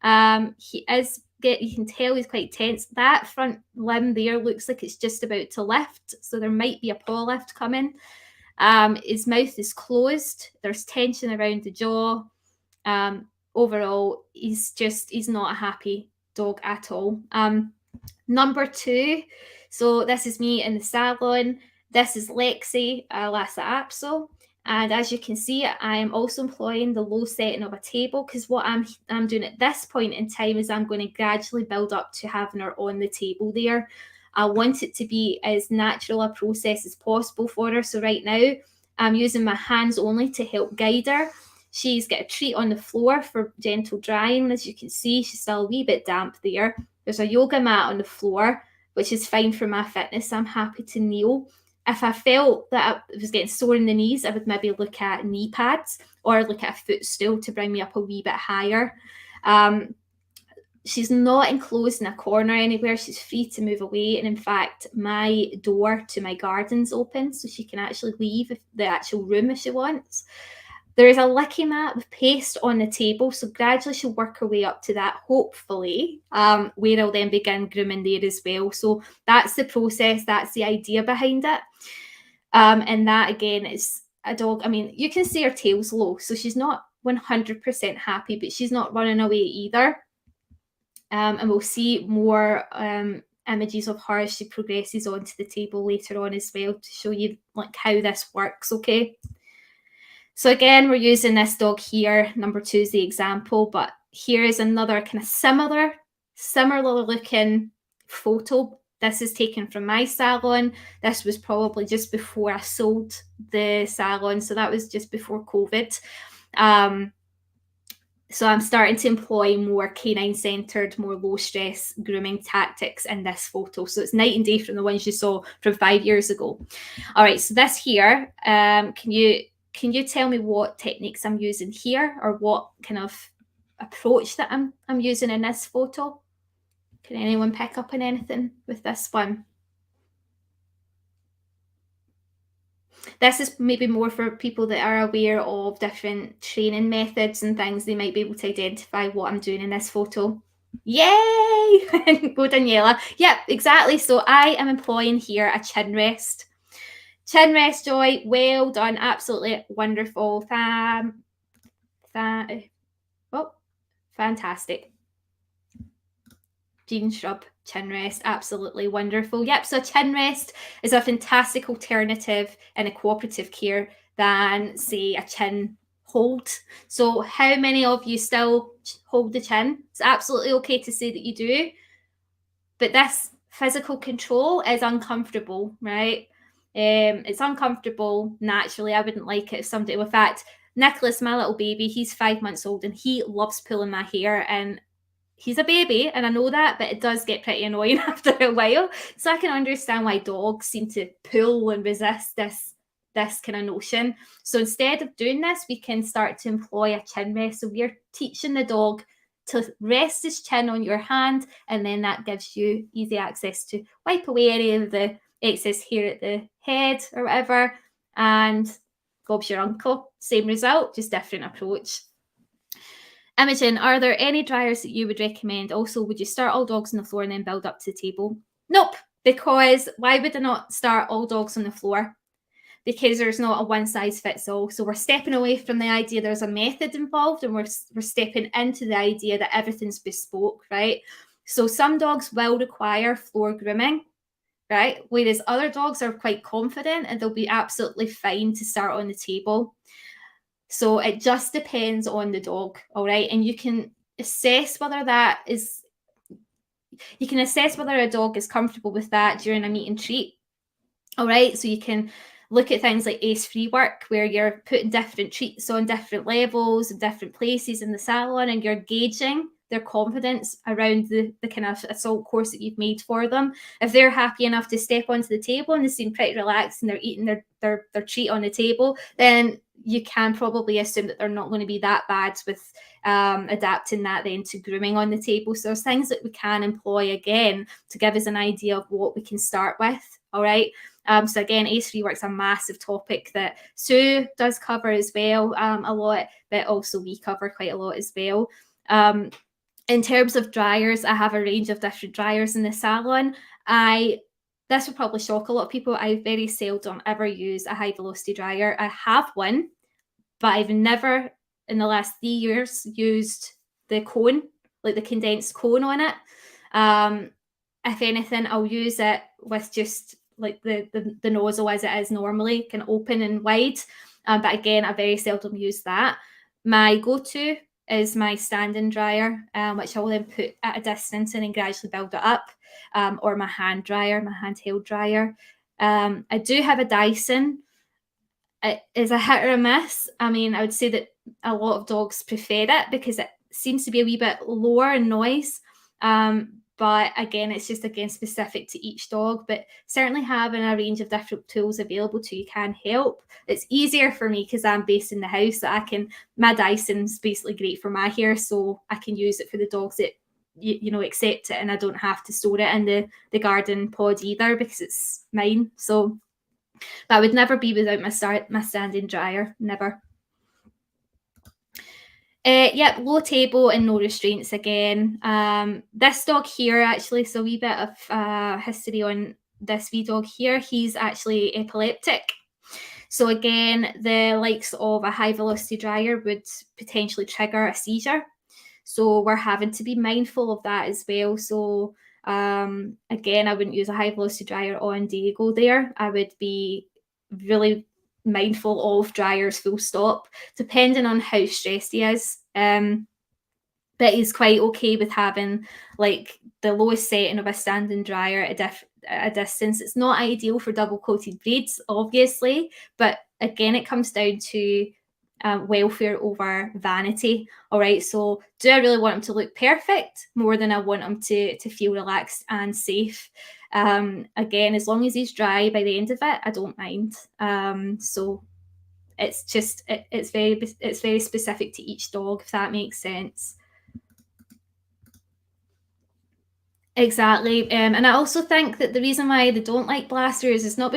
You can tell he's quite tense. That front limb there looks like it's just about to lift, so there might be a paw lift coming. His mouth is closed. There's tension around the jaw. Overall, he's not a happy dog at all. Number 2, so this is me in the salon. This is Lexi, Lhasa Apso. And as you can see, I am also employing the low setting of a table, because what I'm doing at this point in time is I'm going to gradually build up to having her on the table there. I want it to be as natural a process as possible for her. So right now, I'm using my hands only to help guide her. She's got a treat on the floor for gentle drying. As you can see, she's still a wee bit damp there. There's a yoga mat on the floor, which is fine for my fitness. I'm happy to kneel. If I felt that I was getting sore in the knees, I would maybe look at knee pads or look at a footstool to bring me up a wee bit higher. She's not enclosed in a corner anywhere. She's free to move away. And in fact, my door to my garden's open, so she can actually leave the actual room if she wants. There is a licky mat with paste on the table, so gradually she'll work her way up to that, hopefully, where I'll then begin grooming there as well. So that's the process, that's the idea behind it. And that, again, is a dog, I mean, you can see her tail's low, so she's not 100% happy, but she's not running away either. And we'll see more images of her as she progresses onto the table later on as well, to show you like how this works, okay? So again, we're using this dog here. Number 2 is the example, but here is another kind of similar looking photo. This is taken from my salon. This was probably just before I sold the salon, so that was just before COVID. So I'm starting to employ more canine-centered, more low-stress grooming tactics in this photo. So it's night and day from the ones you saw from 5 years ago. All right, so this here, can you tell me what techniques I'm using here, or what kind of approach that I'm using in this photo? Can anyone pick up on anything with this one? This is maybe more for people that are aware of different training methods and things. They might be able to identify what I'm doing in this photo. Yay! Go Daniela. Yep, exactly. So I am employing here a chin rest. Chin rest, Joy. Well done. Absolutely wonderful. Fantastic. Jean Shrub, chin rest, absolutely wonderful. Yep, so chin rest is a fantastic alternative in a cooperative care than, say, a chin hold. So how many of you still hold the chin? It's absolutely okay to say that you do, but this physical control is uncomfortable, right? It's uncomfortable naturally. I wouldn't like it if somebody, in fact, Nicholas, my little baby, he's 5 months old and he loves pulling my hair, and he's a baby, and I know that, but it does get pretty annoying after a while. So I can understand why dogs seem to pull and resist this kind of notion. So instead of doing this, we can start to employ a chin rest. So we're teaching the dog to rest his chin on your hand, and then that gives you easy access to wipe away any of the excess hair at the head or whatever, and Bob's your uncle. Same result, just different approach. Imogen, are there any dryers that you would recommend? Also, would you start all dogs on the floor and then build up to the table? Nope, because why would I not start all dogs on the floor? Because there's not a one size fits all. So we're stepping away from the idea there's a method involved, and we're stepping into the idea that everything's bespoke, right? So some dogs will require floor grooming. right? Whereas other dogs are quite confident and they'll be absolutely fine to start on the table. So it just depends on the dog, all right? And you can assess whether a dog is comfortable with that during a meet and treat. All right, so you can look at things like ACE free work, where you're putting different treats on different levels and different places in the salon, and you're gauging their confidence around the kind of assault course that you've made for them. If they're happy enough to step onto the table and they seem pretty relaxed and they're eating their treat on the table, then you can probably assume that they're not going to be that bad with adapting that then to grooming on the table. So there's things that we can employ again to give us an idea of what we can start with. All right. So again, ACE-free work's a massive topic that Sue does cover as well a lot, but also we cover quite a lot as well. In terms of dryers, I have a range of different dryers in the salon. This would probably shock a lot of people. I very seldom ever use a high velocity dryer. I have one, but I've never in the last 3 years used the cone, like the condensed cone on it. If anything, I'll use it with just like the nozzle as it is normally, kind of open and wide. But again, I very seldom use that. My go-to is my standing dryer, which I will then put at a distance and then gradually build it up, or my hand dryer, my handheld dryer. I do have a Dyson. It is a hit or a miss. I mean, I would say that a lot of dogs prefer it because it seems to be a wee bit lower in noise. But again, it's just again specific to each dog. But certainly having a range of different tools available to you can help. It's easier for me because I'm based in the house. So my Dyson's basically great for my hair, so I can use it for the dogs that accept it, and I don't have to store it in the garden pod either because it's mine. So, but I would never be without my standing dryer, never. Yep, low table and no restraints again. This dog here, actually, so a wee bit of history on this wee dog here. He's actually epileptic. So again, the likes of a high velocity dryer would potentially trigger a seizure. So we're having to be mindful of that as well. So again, I wouldn't use a high velocity dryer on Diego there. I would be really mindful of dryers full stop, depending on how stressed he is. But he's quite okay with having like the lowest setting of a standing dryer at a distance. It's not ideal for double coated breeds, obviously, but again, it comes down to welfare over vanity. All right, so do I really want him to look perfect more than I want him to feel relaxed and safe? Again, as long as he's dry by the end of it, I don't mind. So it's just it's very specific to each dog, if that makes sense. Exactly. And I also think that the reason why they don't like blasters is not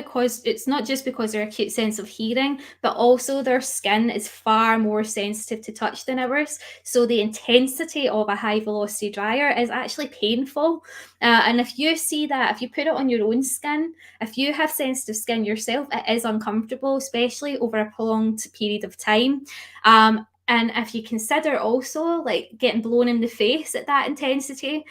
just because they're acute sense of hearing, but also their skin is far more sensitive to touch than ours. So the intensity of a high velocity dryer is actually painful. And if you see that, if you put it on your own skin, if you have sensitive skin yourself, it is uncomfortable, especially over a prolonged period of time. And if you consider also like getting blown in the face at that intensity,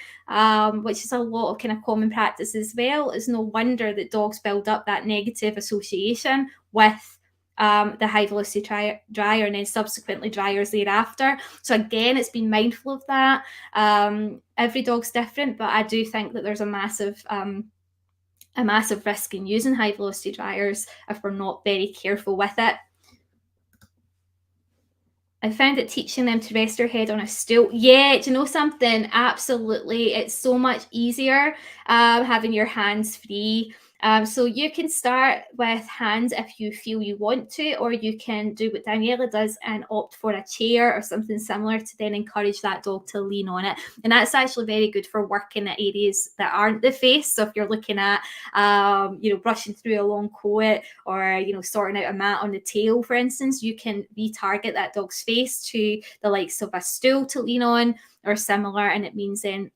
which is a lot of kind of common practice as well, it's no wonder that dogs build up that negative association with the high velocity dryer and then subsequently dryers thereafter. So again, it's being mindful of that. Every dog's different, but I do think that there's a massive risk in using high velocity dryers if we're not very careful with it. I found it teaching them to rest their head on a stool. Yeah, do you know something? Absolutely. It's so much easier having your hands free. So you can start with hands if you feel you want to, or you can do what Daniela does and opt for a chair or something similar to then encourage that dog to lean on it. And that's actually very good for working at areas that aren't the face. So if you're looking at, brushing through a long coat or, sorting out a mat on the tail, for instance, you can retarget that dog's face to the likes of a stool to lean on or similar. And it means then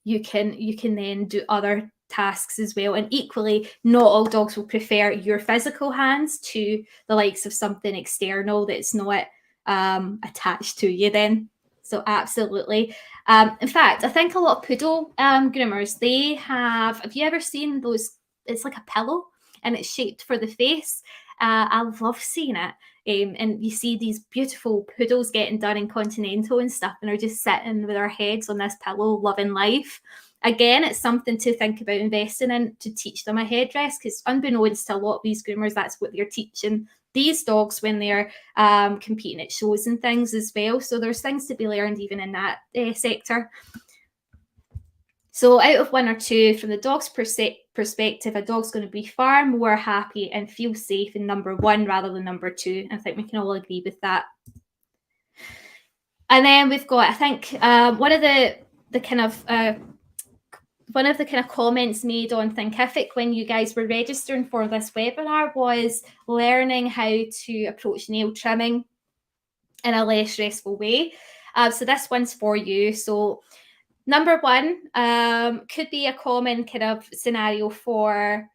you can then do other tasks as well. And equally, not all dogs will prefer your physical hands to the likes of something external that's not attached to you then. So absolutely. In fact, I think a lot of poodle groomers, they have you ever seen those? It's like a pillow and it's shaped for the face. I love seeing it. And you see these beautiful poodles getting done in Continental and stuff, and are just sitting with their heads on this pillow, loving life. Again, it's something to think about investing in to teach them a headdress, because unbeknownst to a lot of these groomers, that's what they're teaching these dogs when they're competing at shows and things as well. So there's things to be learned even in that sector. So out of 1 or 2, from the dog's perspective, a dog's going to be far more happy and feel safe in number 1 rather than number 2. I think we can all agree with that. And then we've got, I think, one of the kind of comments made on Thinkific when you guys were registering for this webinar was learning how to approach nail trimming in a less stressful way. So this one's for you. So number 1 could be a common kind of scenario for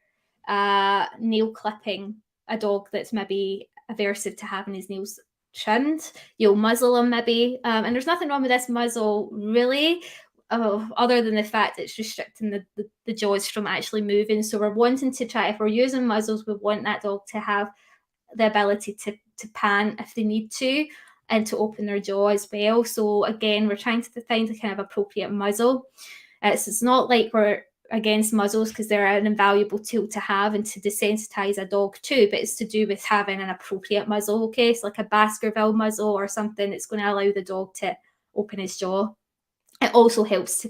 nail clipping a dog that's maybe aversive to having his nails trimmed. You'll muzzle him maybe, and there's nothing wrong with this muzzle really, other than the fact it's restricting the jaws from actually moving. So we're wanting to try, if we're using muzzles, we want that dog to have the ability to pant if they need to, and to open their jaw as well. So again, we're trying to find a kind of appropriate muzzle. So it's not like we're against muzzles, because they're an invaluable tool to have and to desensitize a dog too, but it's to do with having an appropriate muzzle. Okay, so like a Baskerville muzzle or something that's going to allow the dog to open his jaw. It also helps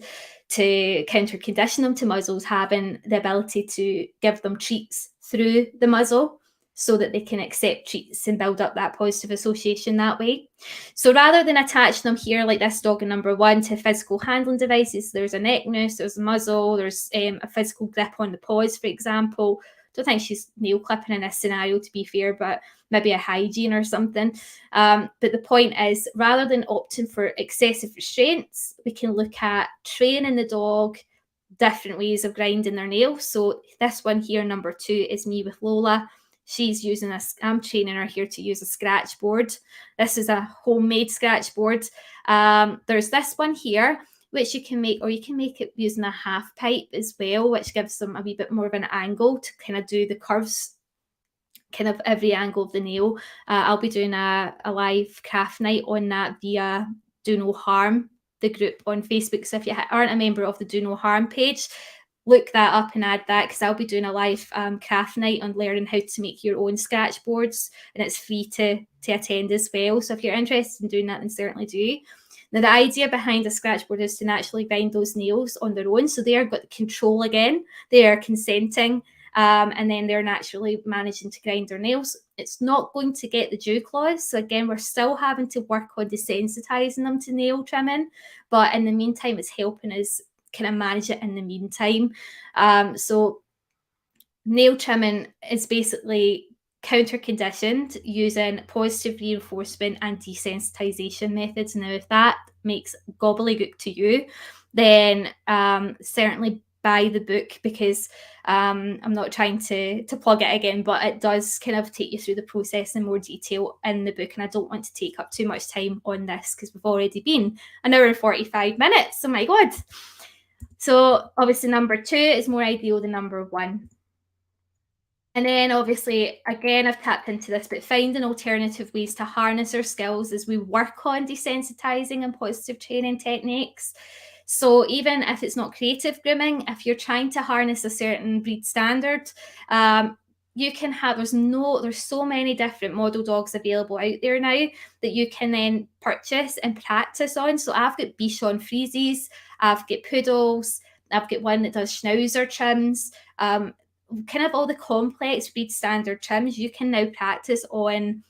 to counter condition them to muzzles, having the ability to give them treats through the muzzle so that they can accept treats and build up that positive association that way. So rather than attaching them here, like this dog in number 1, to physical handling devices, there's a neck noose, there's a muzzle, there's a physical grip on the paws, for example. Don't think she's nail clipping in this scenario, to be fair, but maybe a hygiene or something. But the point is, rather than opting for excessive restraints, we can look at training the dog different ways of grinding their nails. So this one here, number 2, is me with Lola. She's using I'm training her here to use a scratch board. This is a homemade scratch board. There's this one here, which you can make, or you can make it using a half pipe as well, which gives them a wee bit more of an angle to kind of do the curves, kind of every angle of the nail. I'll be doing a live craft night on that via Do No Harm, the group on Facebook. So if you aren't a member of the Do No Harm page, look that up and add that, because I'll be doing a live craft night on learning how to make your own scratch boards, and it's free to attend as well. So if you're interested in doing that, then certainly do. Now, the idea behind a scratch board is to naturally grind those nails on their own. So they've got control again. They are consenting, and then they're naturally managing to grind their nails. It's not going to get the dew claws. So again, we're still having to work on desensitizing them to nail trimming. But in the meantime, it's helping us kind of manage it in the meantime. So nail trimming is basically counter conditioned using positive reinforcement and desensitization methods. Now, if that makes gobbledygook to you, then certainly buy the book, because I'm not trying to plug it again, but it does kind of take you through the process in more detail in the book, and I don't want to take up too much time on this because we've already been an hour and 45 minutes. Oh my God. So obviously number 2 is more ideal than number 1. And then obviously, again, I've tapped into this, but finding alternative ways to harness our skills as we work on desensitizing and positive training techniques. So even if it's not creative grooming, if you're trying to harness a certain breed standard, you can have, there's so many different model dogs available out there now that you can then purchase and practice on. So I've got Bichon Friesies, I've got poodles, I've got one that does schnauzer trims, kind of all the complex breed standard trims you can now practice on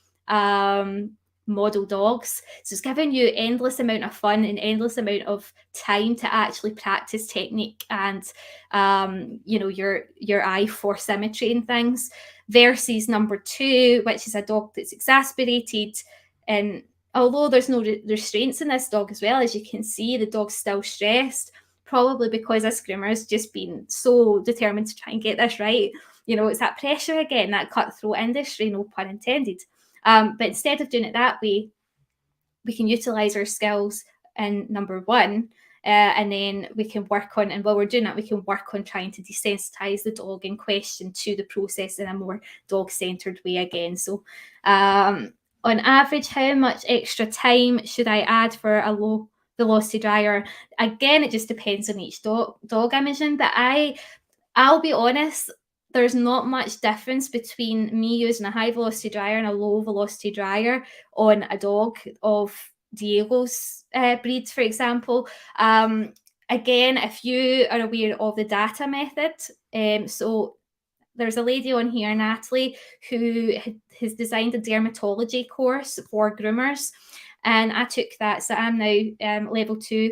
model dogs. So it's giving you endless amount of fun and endless amount of time to actually practice technique and your eye for symmetry and things, versus number 2, which is a dog that's exasperated. And although there's no restraints in this dog as well, as you can see, the dog's still stressed, probably because this groomer has just been so determined to try and get this right. It's that pressure again, that cutthroat industry, no pun intended. But instead of doing it that way, we can utilize our skills in number one. And then we can work on, and while we're doing that, we can work on trying to desensitize the dog in question to the process in a more dog-centered way again. So on average, how much extra time should I add for a low velocity dryer? Again, it just depends on each dog imaging, but I'll be honest, there's not much difference between me using a high velocity dryer and a low velocity dryer on a dog of Diego's breed, for example. Again, if you are aware of the data method, so there's a lady on here, Natalie, who has designed a dermatology course for groomers, and I took that, so I'm now level 2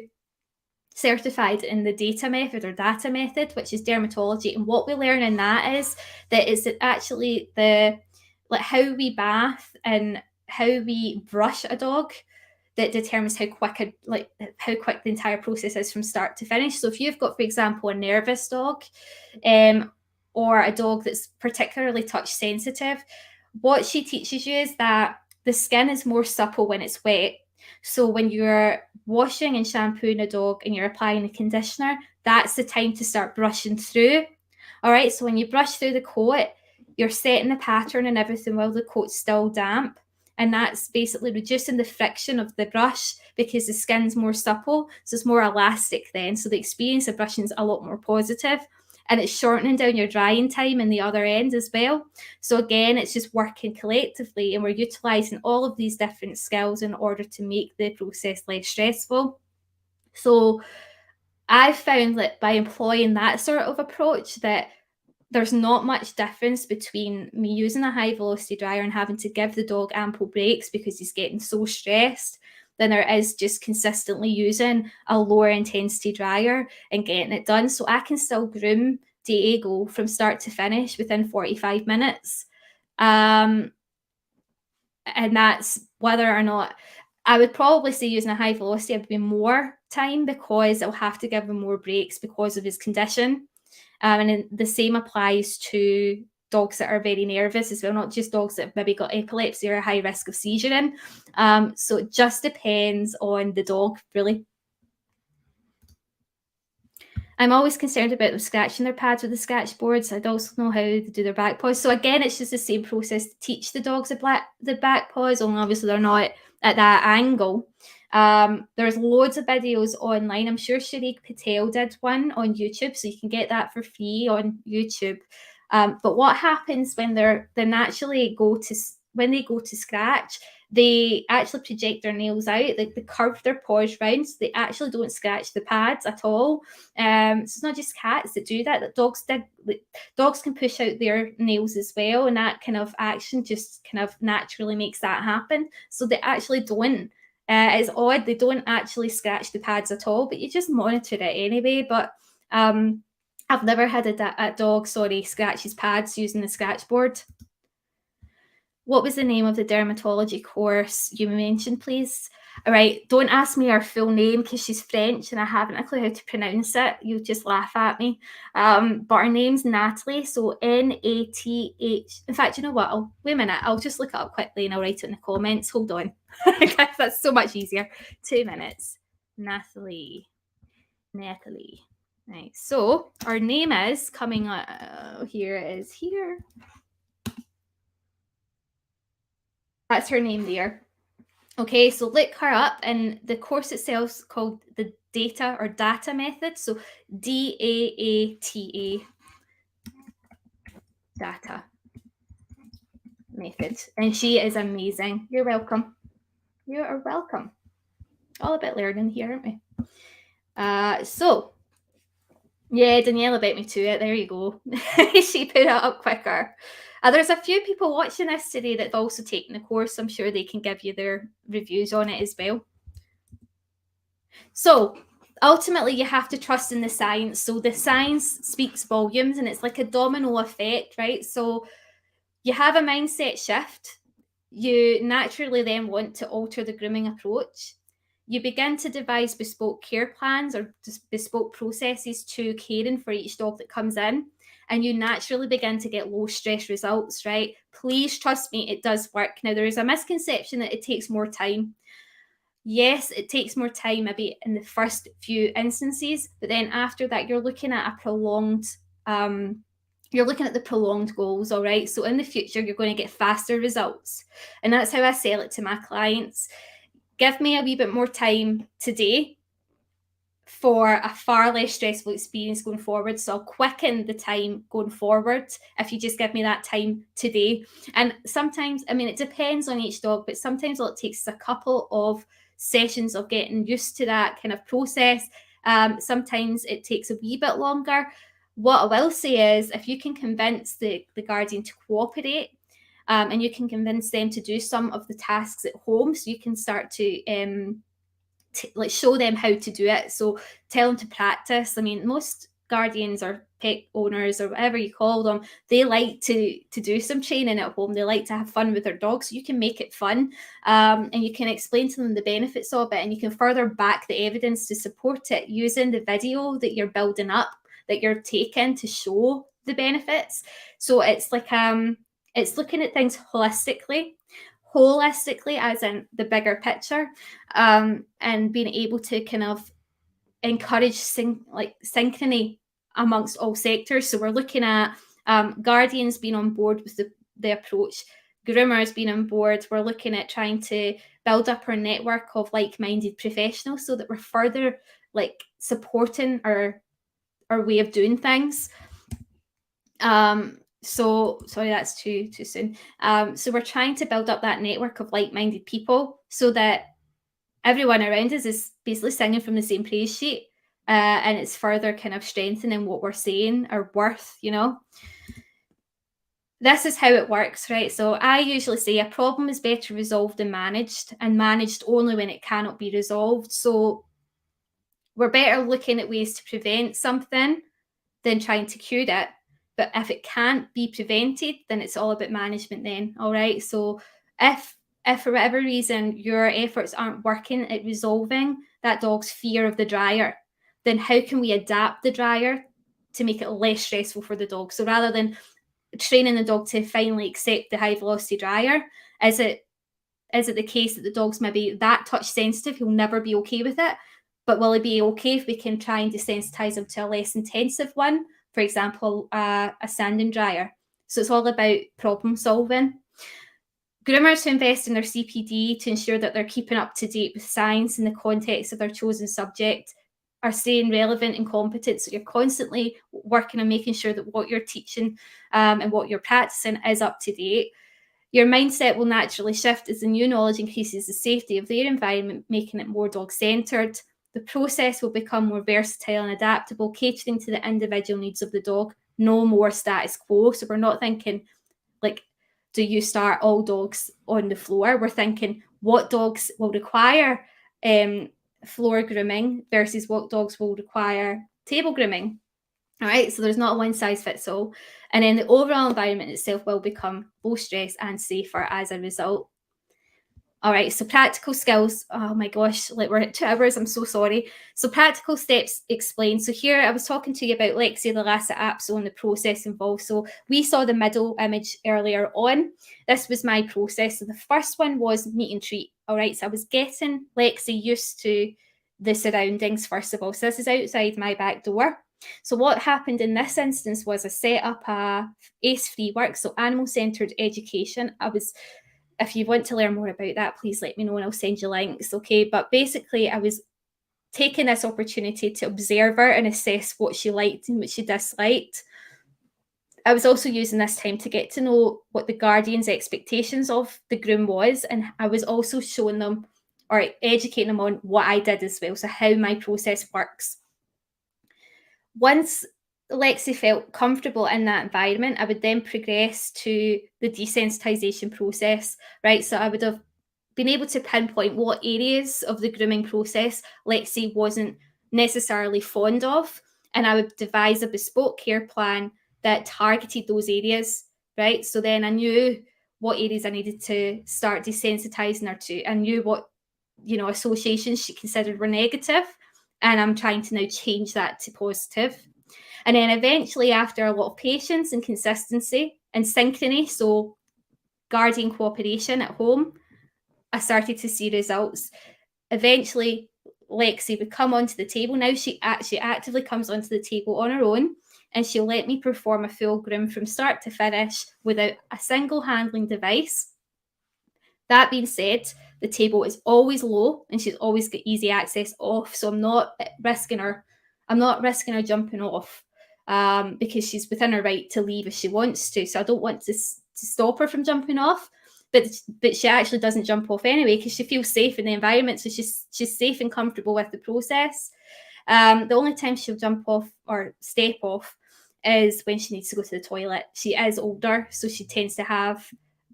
certified in the data method, which is dermatology. And what we learn in that is that it's actually how we bath and how we brush a dog that determines how quick the entire process is from start to finish. So if you've got, for example, a nervous dog, or a dog that's particularly touch sensitive, what she teaches you is that the skin is more supple when it's wet. So when you're washing and shampooing a dog and you're applying the conditioner, that's the time to start brushing through. All right, so when you brush through the coat, you're setting the pattern and everything while the coat's still damp. And that's basically reducing the friction of the brush because the skin's more supple, so it's more elastic then. So the experience of brushing is a lot more positive, and it's shortening down your drying time in the other end as well. So again, it's just working collectively, and we're utilising all of these different skills in order to make the process less stressful. So I've found that by employing that sort of approach, that there's not much difference between me using a high velocity dryer and having to give the dog ample breaks because he's getting so stressed than there is just consistently using a lower intensity dryer and getting it done. So I can still groom Diego from start to finish within 45 minutes. And that's whether or not, I would probably say using a high velocity would be more time because I'll have to give him more breaks because of his condition. And the same applies to dogs that are very nervous as well, not just dogs that have maybe got epilepsy or a high risk of seizuring. So it just depends on the dog, really. I'm always concerned about them scratching their pads with the scratch boards. I'd also know how to do their back paws. So again, it's just the same process to teach the dogs the back paws, only obviously they're not at that angle. There's loads of videos online. I'm sure Sharik Patel did one on YouTube, so you can get that for free on YouTube. But what happens when they naturally when they go to scratch, they actually project their nails out, like they curve their paws round, so they actually don't scratch the pads at all. So it's not just cats that do that. That dogs can push out their nails as well, and that kind of action just kind of naturally makes that happen. So they actually don't. It's odd, they don't actually scratch the pads at all, but you just monitor it anyway. But I've never had a dog scratch his pads using the scratch board. What was the name of the dermatology course you mentioned, please? All right, don't ask me her full name because she's French and I haven't a clue how to pronounce it. You'll just laugh at me. But her name's Natalie, so Nath. In fact, you know what? Wait a minute. I'll just look it up quickly and I'll write it in the comments. Hold on. That's so much easier. 2 minutes. Natalie. Right, so our name is coming up. Here. That's her name there. Okay, so look her up, and the course itself is called the data method. So DAATA, data method. And she is amazing. You're welcome. You are welcome. All about learning here, aren't we? So yeah, Daniela beat me to it. There you go. She put it up quicker. There's a few people watching this today that have also taken the course. I'm sure they can give you their reviews on it as well. So ultimately, you have to trust in the science. So the science speaks volumes, and it's like a domino effect, right? So you have a mindset shift. You naturally then want to alter the grooming approach. You begin to devise bespoke care plans or bespoke processes to caring for each dog that comes in. And you naturally begin to get low stress results, right? Please trust me, it does work. Now, there is a misconception that it takes more time. Yes, it takes more time maybe in the first few instances, but then after that, you're looking at the prolonged goals, all right? So in the future, you're going to get faster results. And that's how I sell it to my clients. Give me a wee bit more time today for a far less stressful experience going forward. So I'll quicken the time going forward if you just give me that time today. And sometimes, I mean, it depends on each dog, but sometimes it takes a couple of sessions of getting used to that kind of process. Sometimes it takes a wee bit longer. What I will say is, if you can convince the guardian to cooperate, and you can convince them to do some of the tasks at home, so you can start to like show them how to do it. So tell them to practice. I mean, most guardians or pet owners or whatever you call them, they like to do some training at home. They like to have fun with their dogs. So you can make it fun, and you can explain to them the benefits of it, and you can further back the evidence to support it using the video that you're building up, that you're taking to show the benefits. So it's like it's looking at things holistically, as in the bigger picture, and being able to kind of encourage synchrony amongst all sectors. So we're looking at guardians being on board with the approach, groomers being on board. We're looking at trying to build up our network of like-minded professionals so that we're further like supporting our way of doing things. So sorry, that's too soon. So we're trying to build up that network of like-minded people so that everyone around us is basically singing from the same praise sheet, and it's further kind of strengthening what we're saying, our worth, you know. This is how it works, right? So I usually say a problem is better resolved than managed, and managed only when it cannot be resolved. So we're better looking at ways to prevent something than trying to cure it. But if it can't be prevented, then it's all about management then, all right? So if for whatever reason your efforts aren't working at resolving that dog's fear of the dryer, then how can we adapt the dryer to make it less stressful for the dog? So rather than training the dog to finally accept the high velocity dryer, is it the case that the dog's maybe that touch sensitive, he'll never be okay with it? But will he be okay if we can try and desensitize him to a less intensive one? For example, a sanding dryer. So it's all about problem solving. Groomers who invest in their CPD to ensure that they're keeping up to date with science in the context of their chosen subject are staying relevant and competent. So you're constantly working on making sure that what you're teaching and what you're practicing is up to date. Your mindset will naturally shift as the new knowledge increases the safety of their environment, making it more dog-centred. The process will become more versatile and adaptable, catering to the individual needs of the dog. No more status quo. So we're not thinking like, do you start all dogs on the floor? We're thinking what dogs will require floor grooming versus what dogs will require table grooming. All right, so there's not a one size fits all. And then the overall environment itself will become low stress and safer as a result. All right, so practical skills. Oh my gosh, like we're at 2 hours. I'm so sorry. So practical steps explained. So here I was talking to you about Lexi, the Lasset app, so and the process involved. So we saw the middle image earlier on. This was my process. So the first one was meet and treat. All right, so I was getting Lexi used to the surroundings first of all. So this is outside my back door. So what happened in this instance was I set up a ACE-free work, so animal-centered education. If you want to learn more about that, please let me know and I'll send you links, okay? But basically, I was taking this opportunity to observe her and assess what she liked and what she disliked. I was also using this time to get to know what the guardian's expectations of the groom was, and I was also showing them or educating them on what I did as well, so how my process works. Once Lexi felt comfortable in that environment, I would then progress to the desensitization process, right? So I would have been able to pinpoint what areas of the grooming process Lexi wasn't necessarily fond of, and I would devise a bespoke care plan that targeted those areas, right? So then I knew what areas I needed to start desensitizing her to. I knew what, associations she considered were negative, and I'm trying to now change that to positive. And then eventually, after a lot of patience and consistency and synchrony, so guardian cooperation at home, I started to see results. eventually Lexi would come onto the table. Now she actually actively comes onto the table on her own, and she'll let me perform a full groom from start to finish without a single handling device. That being said, the table is always low and she's always got easy access off. So I'm not risking her jumping off, because she's within her right to leave if she wants to. So I don't want to stop her from jumping off. But she actually doesn't jump off anyway because she feels safe in the environment. So she's safe and comfortable with the process. The only time she'll jump off or step off is when she needs to go to the toilet. She is older, so she tends to have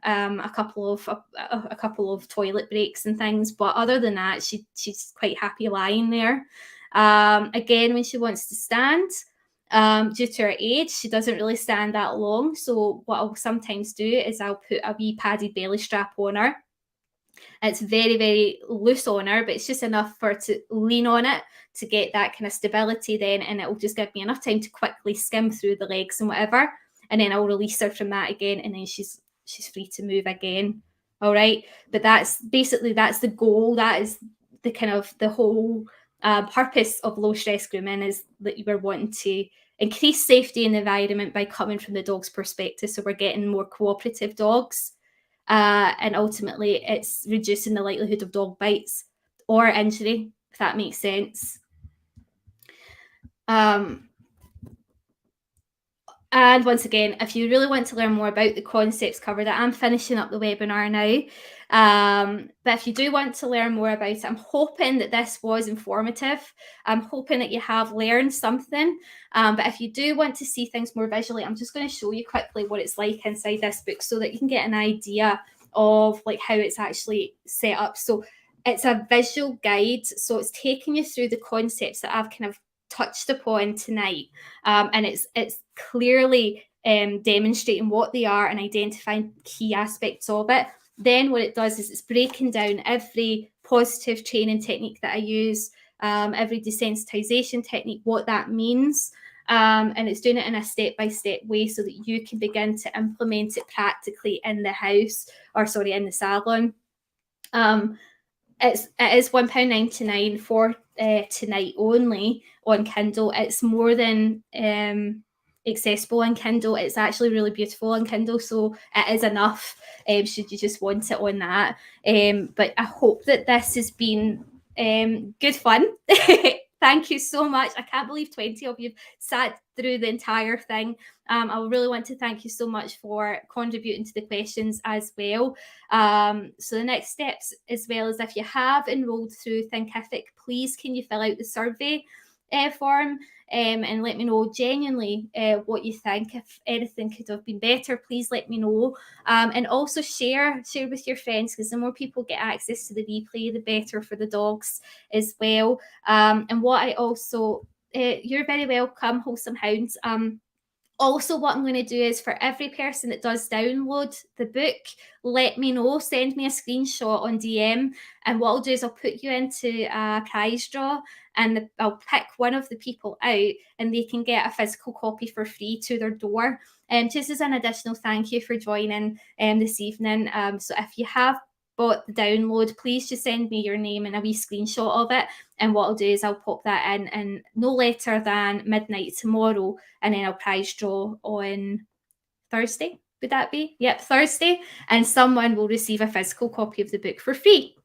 a couple of toilet breaks and things. But other than that, she's quite happy lying there. Again, when she wants to stand, due to her age, she doesn't really stand that long. So what I'll sometimes do is I'll put a wee padded belly strap on her. It's very, very loose on her, but it's just enough for her to lean on it to get that kind of stability then, and it will just give me enough time to quickly skim through the legs and whatever, and then I'll release her from that again, and then she's free to move again. All right, but that's the goal. That is the kind of the whole purpose of low stress grooming, is that we're wanting to increase safety in the environment by coming from the dog's perspective, so we're getting more cooperative dogs. And ultimately, it's reducing the likelihood of dog bites or injury, if that makes sense. And once again, if you really want to learn more about the concepts covered, I'm finishing up the webinar now. But if you do want to learn more about it, I'm hoping that this was informative. I'm hoping that you have learned something. But if you do want to see things more visually, I'm just going to show you quickly what it's like inside this book so that you can get an idea of like how it's actually set up. So it's a visual guide. So it's taking you through the concepts that I've kind of touched upon tonight, and it's clearly demonstrating what they are and identifying key aspects of it. Then what it does is it's breaking down every positive training technique that I use, every desensitization technique, what that means, and it's doing it in a step-by-step way so that you can begin to implement it practically in the house, or sorry, in the salon. It is £1.99 for tonight only on Kindle. It's more than accessible on Kindle. It's actually really beautiful on Kindle, so it is enough should you just want it on that. But I hope that this has been good fun. Thank you so much. I can't believe 20 of you sat through the entire thing. I really want to thank you so much for contributing to the questions as well. So the next steps, as well as if you have enrolled through Thinkific, please can you fill out the survey form and let me know genuinely what you think. If anything could have been better, please let me know. And also share with your friends, because the more people get access to the replay, the better for the dogs as well. And what I also, you're very welcome, Wholesome Hounds. Also, what I'm going to do is for every person that does download the book, let me know, send me a screenshot on DM. And what I'll do is I'll put you into a prize draw, and I'll pick one of the people out and they can get a physical copy for free to their door. Just as an additional thank you for joining this evening. So if you have bought the download, please just send me your name and a wee screenshot of it, and what I'll do is I'll pop that in no later than midnight tomorrow, and then I'll prize draw on Thursday. Would that be? Yep, Thursday, and someone will receive a physical copy of the book for free.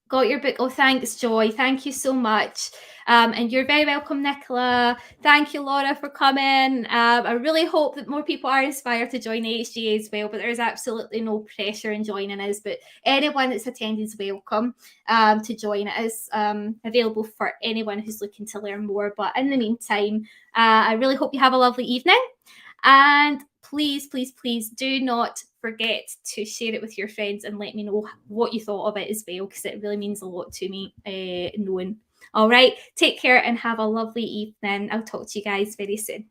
Got your book. Oh, thanks, Joy. Thank you so much. And you're very welcome, Nicola. Thank you, Laura, for coming. I really hope that more people are inspired to join HGA as well, but there's absolutely no pressure in joining us. But anyone that's attending is welcome to join. It is available for anyone who's looking to learn more. But in the meantime, I really hope you have a lovely evening. And please, please, please do not forget to share it with your friends and let me know what you thought of it as well, because it really means a lot to me knowing. All right, take care and have a lovely evening. I'll talk to you guys very soon.